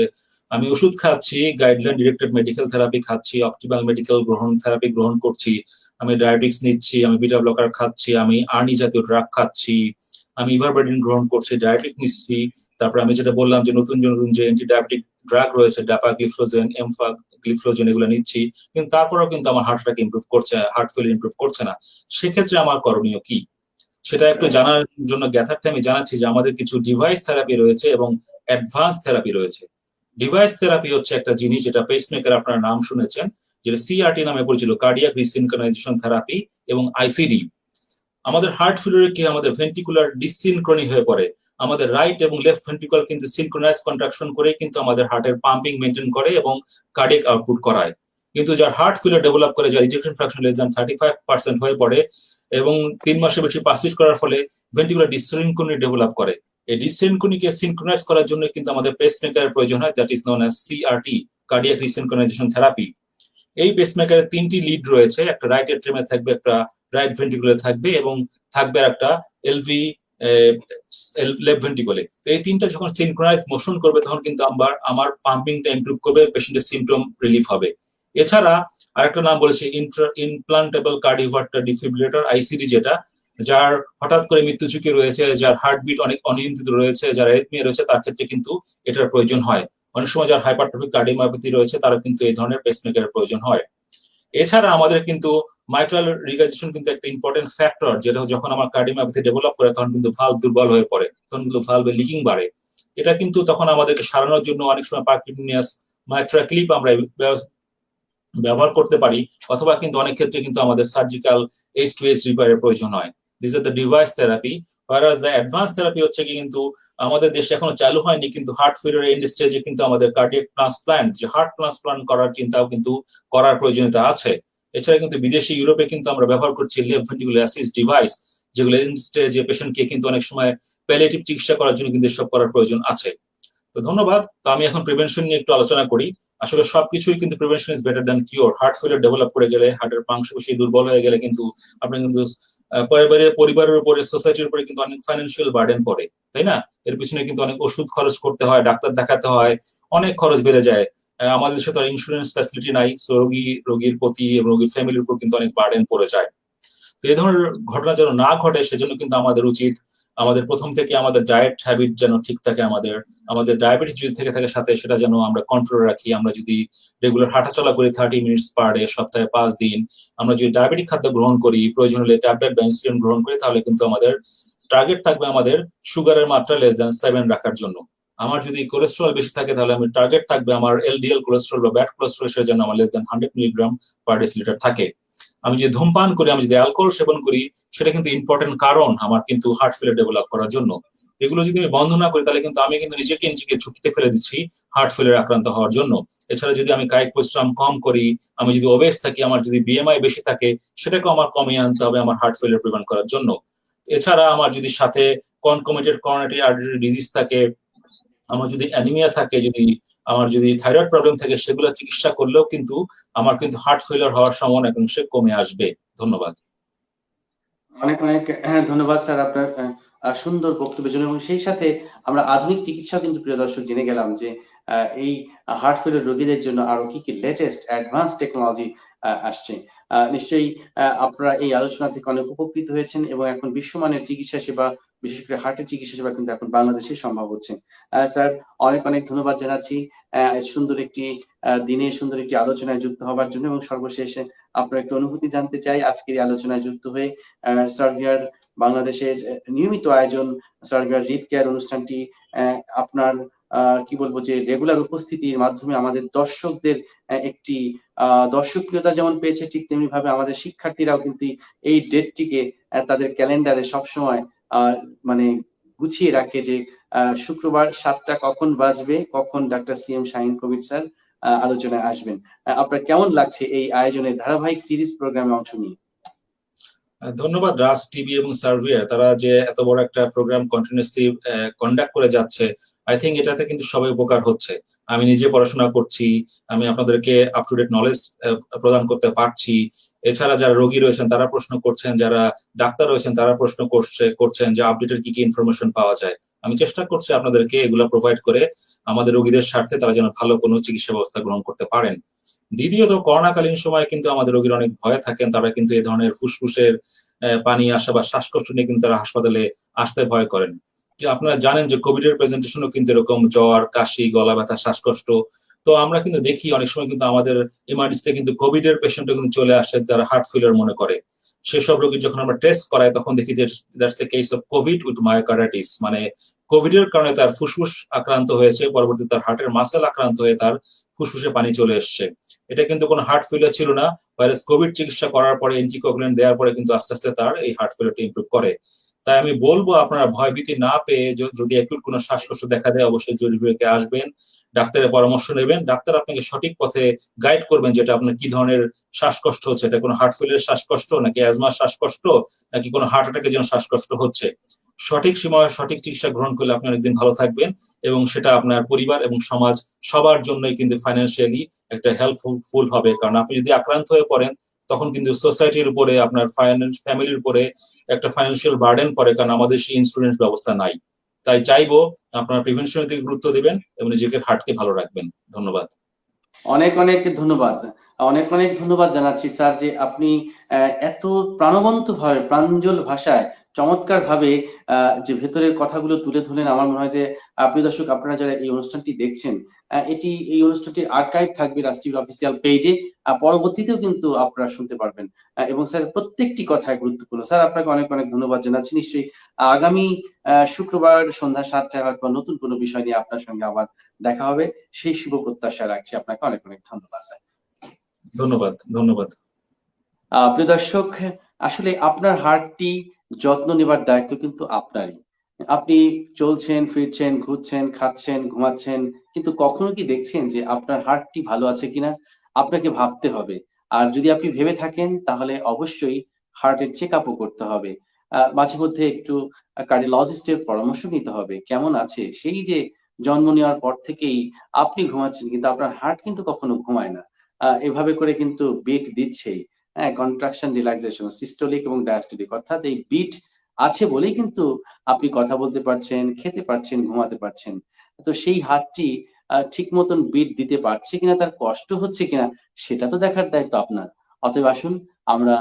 আমি ওষুধ খাচ্ছি, গাইডলাইন ডিরেক্টেড মেডিকেল থেরাপি খাচ্ছি, অপটিমাল মেডিকেল থেরাপি গ্রহণ করছি, আমি ডায়াবেটিক্স নিচ্ছি, আমি বিটা ব্লকার খাচ্ছি, আমি আর্নি জাতীয় ড্রাগ খাচ্ছি, আমি ইভারবেডিন গ্রহণ করছি, ডায়াবেটিক নিচ্ছি, তারপরে আমি যেটা বললাম যে নতুন নতুন যে অ্যান্টি ডায়াবেটিক ড্রাগ রয়েছে, ডাপাগ্লিফ্লোজেন, এমফাগ্লিফ্লোজেন, এগুলো নিচ্ছি, কিন্তু তারপরেও কিন্তু আমার হার্ট অ্যাটাক ইমপ্রুভ করছে, হার্ট ফেলিওর ইমপ্রুভ করছে না। সেক্ষেত্রে আমার করণীয় কি, সেটা একটু জানার জন্য জ্ঞাতার্থে আমি জানাচ্ছি যে আমাদের কিছু ডিভাইস থেরাপি রয়েছে এবং অ্যাডভান্স থেরাপি রয়েছে। ডিভাইস থেরাপি হচ্ছে একটা জিনিস, যেটা পেসমেকার আপনার নাম শুনেছেন, যেটা সিআরটি নামে পরিচিত, কার্ডিয়াক রিসিনক্রোনাইজেশন থেরাপি, এবং আইসিডি। আমাদের হার্ট ফেলিওরে কি আমাদের ভেন্ট্রিকুলার ডিসিনক্রনি হয়ে পড়ে, আমাদের রাইট এবং লেফট ভেন্ট্রিকুলার কিন্তু সিনক্রোনাইজ কন্ট্রাকশন করে কিন্তু আমাদের হার্টের পাম্পিং মেনটেন করে এবং কার্ডিয়াক আউটপুট করায়। কিন্তু যার হার্ট ফেলিয়ার ডেভেলপ করে, যার ইজেকশন ফ্র্যাকশন লেস দ্যান 35% হয়ে পড়ে এবং 3 মাসের বেশি পারসিস্ট করার ফলে ভেন্ট্রিকুলার ডিসসিনক্রনি ডেভেলপ করে। এই ডিসসিনক্রনিকে সিনক্রোনাইজ করার জন্য কিন্তু আমাদের পেসমেকারের প্রয়োজন হয়, that is known as CRT, cardiac resynchronisation therapy. এই পেসমেকারের 3টি লিড রয়েছে, একটা রাইট এট্রিয়ামে থাকবে, একটা রাইট ভেন্ট্রিকুলে থাকবে এবং থাকবে একটা এলভি লেফট ভেন্ট্রিকুলে। এই 3টা যখন সিনক্রোনাইজ মোশন করবে তখন কিন্তু আমার পাম্পিংটা ইমপ্রুভ করবে, পেশেন্টের সিমটম রিলিফ হবে। এছাড়া আরেকটা নাম বলেছে ইমপ্লান্টেবল কার্ডিওভার্টার ডিফিব্রিলেটর, আইসিডি, যেটা যার হঠাৎ করে মৃত্যু ঝুঁকি রয়েছে, যার হার্টবিট অনেক অনিয়ন্ত্রিত রয়েছে, যার অ্যারিথমিয়া রয়েছে, তার ক্ষেত্রে কিন্তু এটার প্রয়োজন হয়। অনেক সময় যার হাইপারট্রফিক কার্ডিওমায়োপ্যাথি রয়েছে তারা কিন্তু এই ধরনের পেসমেকারের প্রয়োজন হয়। এছাড়া আমাদের কিন্তু মাইট্রাল রিগাইজেশন কিন্তু একটা ইম্পর্টেন্ট ফ্যাক্টর, যেটা যখন আমার কার্ডিওমায়োপ্যাথি ডেভেলপ করে তখন কিন্তু ভালভ দুর্বল হয়ে পড়ে, তখন কিন্তু ভালভে লিকিং বাড়ে। এটা কিন্তু তখন আমাদেরকে সারানোর জন্য অনেক সময় পারকিউনিয়াস মাইট্রা ক্লিপ আমরা ব্যবহার করতে পারি, অথবা কিন্তু অনেক ক্ষেত্রে কিন্তু আমাদের সার্জিক্যাল H2H রিপেয়ারের প্রয়োজন হয়। This are the device therapy. whereas the advance therapy হচ্ছে কি কিন্তু আমাদের দেশে এখনো চালু হয়নি, কিন্তু হার্ট ফেলিয়ার এন্ড স্টেজে কিন্তু আমাদের কার্ডিয়াক ট্রান্সপ্ল্যান্ট, যে হার্ট ট্রান্সপ্ল্যান্ট করার চিন্তাও কিন্তু করার প্রয়োজনীয়তা আছে। এছাড়া কিন্তু বিদেশি ইউরোপে কিন্তু আমরা ব্যবহার করছি লেফট ভেন্ট্রিকুলার অ্যাসিস্ট ডিভাইস, যেগুলো এন্ড স্টেজে পেশেন্টকে কিন্তু অনেক সময় প্যালিয়েটিভ চিকিৎসা করার জন্য কিন্তু এসব করার প্রয়োজন আছে। তো ধন্যবাদ। তো আমি এখন প্রিভেনশন নিয়ে একটু আলোচনা করি। আসলে সবকিছুই কিন্তু prevention is better than cure. Heart failure develop করে গেলে, হার্টের মাংসপেশি দুর্বল হয়ে গেলে কিন্তু আপনি কিন্তু পরিবারের উপরে, সোসাইটির উপরে কিন্তু অনেক ফাইন্যান্সিয়াল বার্ডেন পড়ে, তাই না? এর পিছনে কিন্তু অনেক ওষুধ খরচ করতে হয়, ডাক্তার দেখাতে হয়, অনেক খরচ বেড়ে যায়। আমাদের দেশে তো ইন্স্যুরেন্স ফ্যাসিলিটি নাই, সো রোগীর প্রতি এবং রোগীর ফ্যামিলির উপর কিন্তু অনেক বার্ডেন পড়ে যায়। তো এই ধরনের ঘটনা যেন না ঘটে সেজন্য কিন্তু আমাদের উচিত আমাদের প্রথম থেকে আমাদের ডায়েট হ্যাবিট যেন ঠিক থাকে, আমাদের ডায়াবেটিস যদি থেকে থাকে সাথে, সেটা যেন আমরা কন্ট্রোল রাখি। আমরা যদি রেগুলার হাঁটাচলা করি 30 মিনিটস পার ডে, সপ্তাহে 5 দিন, আমরা যদি ডায়াবেটিক খাদ্য গ্রহণ করি, প্রয়োজন হলে ট্যাবলেট বা ইনসুলিন গ্রহণ করি, তাহলে কিন্তু আমাদের টার্গেট থাকবে আমাদের সুগারের মাত্রা লেস দ্যান 7 রাখার জন্য। আমার যদি কোলেস্ট্রল বেশি থাকে তাহলে আমি টার্গেট থাকবে আমার এলডিএল কোলেস্ট্রল বা ব্যাড কোলেস্ট্রল সেটার জন্য আমার less than 100 milligram per decilitre থাকে। আমি যদি ধূমপান করি, আমি যদি অ্যালকোহল সেবন করি, সেটা কিন্তু ইম্পর্টেন্ট কারণ আমার কিন্তু হার্ট ফেলিয়ার ডেভেলপ করার জন্য। এগুলো যদি আমি বন্ধ না করি তাহলে কিন্তু আমি কিন্তু নিজেকে ঝুঁকিতে ফেলে দিচ্ছি হার্ট ফেলিয়ার আক্রান্ত হওয়ার জন্য। এছাড়া যদি আমি কায়িক পরিশ্রম কম করি, আমি যদি ওবেস থাকি, আমার যদি বিএমআই বেশি থাকে, সেটাকেও আমার কমিয়ে আনতে হবে আমার হার্ট ফেলিয়ার প্রিভেন্ট করার জন্য। এছাড়া আমার যদি সাথে কনকমিটেড করোনারি আর্টারি ডিজিজ থাকে, আমার যদি অ্যানিমিয়া থাকে, আমার যদি থাইরয়েড প্রবলেম থাকে, সেগুলো চিকিৎসা করলেও কিন্তু আমার কিন্তু হার্ট ফেলিয়ার হওয়ার সম্ভাবনা অনেকাংশে কমে আসবে। ধন্যবাদ।
অনেক ধন্যবাদ স্যার আপনার সুন্দর বক্তব্যের জন্য। এবং সেই সাথে আমরা আধুনিক চিকিৎসা কিন্তু প্রিয় দর্শক জেনে গেলাম যে এই হার্ট ফেলিয়ার রোগীদের জন্য আরো কি কি লেটেস্ট অ্যাডভান্স টেকনোলজি আসছে। নিশ্চয়ই আপনারা এই আলোচনা থেকে অনেক উপকৃত হয়েছেন এবং এখন বিশ্বমানের চিকিৎসা সেবা, বিশেষ করে হার্টের চিকিৎসা সেবা কিন্তু এখন বাংলাদেশে সম্ভব হচ্ছে। স্যার অনেক ধন্যবাদ জানাচ্ছি সুন্দর একটি দিনে সুন্দর একটি আলোচনায় যুক্ত হবার জন্য। এবং সর্বশেষে আপনার একটু অনুভূতি জানতে চাই আজকের এই আলোচনায় যুক্ত হয়ে। সার্ভিয়ার বাংলাদেশের নিয়মিত আয়োজন সার্ভিয়ার হৃদ কেয়ার অনুষ্ঠানটি আপনার কি বলবো যে রেগুলার উপস্থিতির মাধ্যমে আমাদের দর্শকদের একটি দর্শকপ্রিয়তা যেমন পেয়েছে, ঠিক তেমনি ভাবে আমাদের শিক্ষার্থীরাও কিন্তু এই ডেটটিকে তাদের ক্যালেন্ডারে সবসময় মানে গুছিয়ে রাখে যে শুক্রবার 7টা কখন বাজবে, কখন ডাক্তার CM শাহীন কবির স্যার আলোচনায় আসবেন। আপনার কেমন লাগছে এই আয়োজনের ধারাবাহিক সিরিজ প্রোগ্রামে অংশ নিয়ে?
ধন্যবাদ রাজ টিভি এবং সার্ভিয়ার, তারা যে এত বড় একটা প্রোগ্রাম কন্টিনিউয়াসলি কন্ডাক্ট করে যাচ্ছে। আই থিঙ্ক এটাতে কিন্তু সবাই উপকার হচ্ছে। আমি নিজে পড়াশোনা করছি, আমি আপনাদেরকে আপ টু ডেট নলেজ প্রদান করতে পারছি। এছাড়া যারা রোগী রয়েছেন তারা প্রশ্ন করছেন, যারা ডাক্তার রয়েছেন তারা প্রশ্ন করছেন যে আপডেটের কি কি ইনফরমেশন পাওয়া যায়। আমি চেষ্টা করছি আপনাদেরকে এগুলো প্রোভাইড করে আমাদের রোগীদের স্বার্থে তারা যেন ভালো কোনো চিকিৎসা ব্যবস্থা গ্রহণ করতে পারেন। দ্বিতীয়ত, করোনাকালীন সময় কিন্তু আমাদের রোগীরা অনেক ভয়ে থাকেন, তারা কিন্তু এই ধরনের ফুসফুসের পানি আসা বা শ্বাসকষ্ট নিয়ে কিন্তু তারা হাসপাতালে আসতে ভয় করেন। আপনারা জানেন যে কোভিড এর প্রেজেন্টেশনও কিন্তু এরকম জ্বর, কাশি, গলা ব্যথা, শ্বাসকষ্ট। তো আমরা কিন্তু দেখি অনেক সময় কিন্তু আমাদের ইমার্জেন্সিতে কিন্তু কোভিড এর পেশেন্টও কিন্তু চলে আসে, তারা হার্ট ফেলিয়ার মনে করে। সেসব রোগীর যখন আমরা টেস্ট করাই তখন দেখি যে that's the case of Covid with myocarditis, মানে কোভিড এর কারণে তার ফুসফুস আক্রান্ত হয়েছে, পরবর্তীতে তার হার্টের মাসেল আক্রান্ত হয়ে তার ফুসফুসে পানি চলে এসছে। এটা কিন্তু কোনো হার্ট ফেলিয়ার ছিল না, ভাইরাস কোভিড চিকিৎসা করার পরে অ্যান্টিকোগুলেন্ট দেওয়ার পরে কিন্তু আস্তে আস্তে তার এই হার্ট ফেলিয়ারটা ইমপ্রুভ করে। তাই আমি বলবো আপনারা ভয়ভীতি না পেয়ে যদি একটু কোনো শ্বাসকষ্ট দেখা দেয় অবশ্যই জরুরি বিভাগে আসবেন, ডাক্তারের পরামর্শ নেবেন, ডাক্তার আপনাকে সঠিক পথে গাইড করবেন যেটা আপনার কি ধরনের শ্বাসকষ্ট হচ্ছে, এটা কোনো হার্ট ফেলিয়ার শ্বাসকষ্ট নাকি অ্যাজমার শ্বাসকষ্ট নাকি কোনো হার্ট অ্যাটাকের জন্য শ্বাসকষ্ট হচ্ছে। সঠিক সময়ে সঠিক চিকিৎসা গ্রহণ করলে আপনি অনেকদিন ভালো থাকবেন এবং সেটা আপনার পরিবার এবং সমাজ সবার জন্যই কিন্তু ফাইন্যান্সিয়ালি একটা হেল্পফুল হবে। কারণ আপনি যদি আক্রান্ত হয়ে পড়েন তখন কিন্তু সোসাইটির উপরে আপনার ফ্যামিলির উপরে একটা ফাইন্যান্সিয়াল বার্ডেন পড়ে, কারণ আমাদের সেই ইন্স্যুরেন্স ব্যবস্থা নাই। তাই চাইবো আপনারা প্রিভেনশনের দিকে গুরুত্ব দিবেন এবং নিজেকে হার্টকে ভালো রাখবেন। ধন্যবাদ।
অনেক অনেক ধন্যবাদ। অনেক অনেক ধন্যবাদ জানাচ্ছি স্যার যে আপনি এত প্রাণবন্ত ভাবে প্রাঞ্জল ভাষায় চমৎকার ভাবে যে ভেতরের কথাগুলো তুলে ধরলেন। আমার মনে হয় যে প্রিয় দর্শক আপনারা যারা এই অনুষ্ঠানটি দেখছেন, এই অনুষ্ঠানটির আর্কাইভ থাকবে রাষ্ট্রীয় অফিসিয়াল পেজে, পরবর্তীতেও কিন্তু আপনারা শুনতে পারবেন। এবং স্যার প্রত্যেকটি কথায় গুরুত্বপূর্ণ। স্যার আপনাকে অনেক অনেক ধন্যবাদ জানাচ্ছি। নিশ্চয়ই আগামী শুক্রবার সন্ধ্যা ৭টায় হয়তো নতুন কোনো বিষয় নিয়ে আপনার সঙ্গে আবার দেখা হবে, সেই শুভ প্রত্যাশা রাখছি। আপনাকে অনেক অনেক ধন্যবাদ।
ধন্যবাদ। ধন্যবাদ।
প্রিয় দর্শক, আসলে আপনার হার্টটি যত্ন নেবার দায়িত্ব কিন্তু আপনারই। আপনি চলছেন, ফিরছেন, ঘুরছেন, খাচ্ছেন, ঘুমাচ্ছেন, কিন্তু কখনো কি দেখছেন যে আপনার হার্টটি ভালো আছে কিনা? আপনাকে ভাবতে হবে। আর যদি আপনি ভেবে থাকেন তাহলে অবশ্যই হার্টের চেকআপও করতে হবে। মাঝে মধ্যে একটু কার্ডিওলজিস্টের পরামর্শ নিতে হবে। কেমন আছে? সেই যে জন্ম নেওয়ার পর থেকেই আপনি ঘুমাচ্ছেন কিন্তু আপনার হার্ট কিন্তু কখনো ঘুমায় না। এভাবে করে কিন্তু বিট দিচ্ছেই। হ্যাঁ, কন্ট্রাকশন, রিল্যাক্সেশন, সিস্টোলিক এবং ডায়াস্টোলিক, অর্থাৎ এই বিট আছে বলেই কিন্তু আপনি কথা বলতে পারছেন, খেতে পারছেন, ঘুমাতে পারছেন। তো সেই হার্টটি ঠিক মতন বিট দিতে পারছে কিনা, তার কষ্ট হচ্ছে কিনা, সেটা তো দেখার দায়িত্ব আপনার। অতএব আসুন আমরা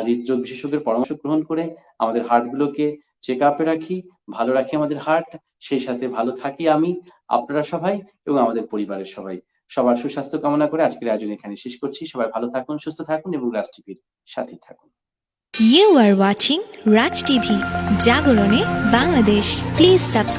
হৃদরোগ বিশেষজ্ঞের পরামর্শ গ্রহণ করে আমাদের হার্ট গুলোকে চেক আপে রাখি, ভালো রাখি আমাদের হার্ট, সেই সাথে ভালো থাকি আমি, আপনারা সবাই এবং আমাদের পরিবারের সবাই। সবার সুস্বাস্থ্য কামনা করে আজকের আয়োজন এখানে শেষ করছি। সবাই ভালো থাকুন, সুস্থ থাকুন এবং রাজ টিভির সাথেই থাকুন।
You are watching Raj TV, Jagorone, Bangladesh. Please subscribe.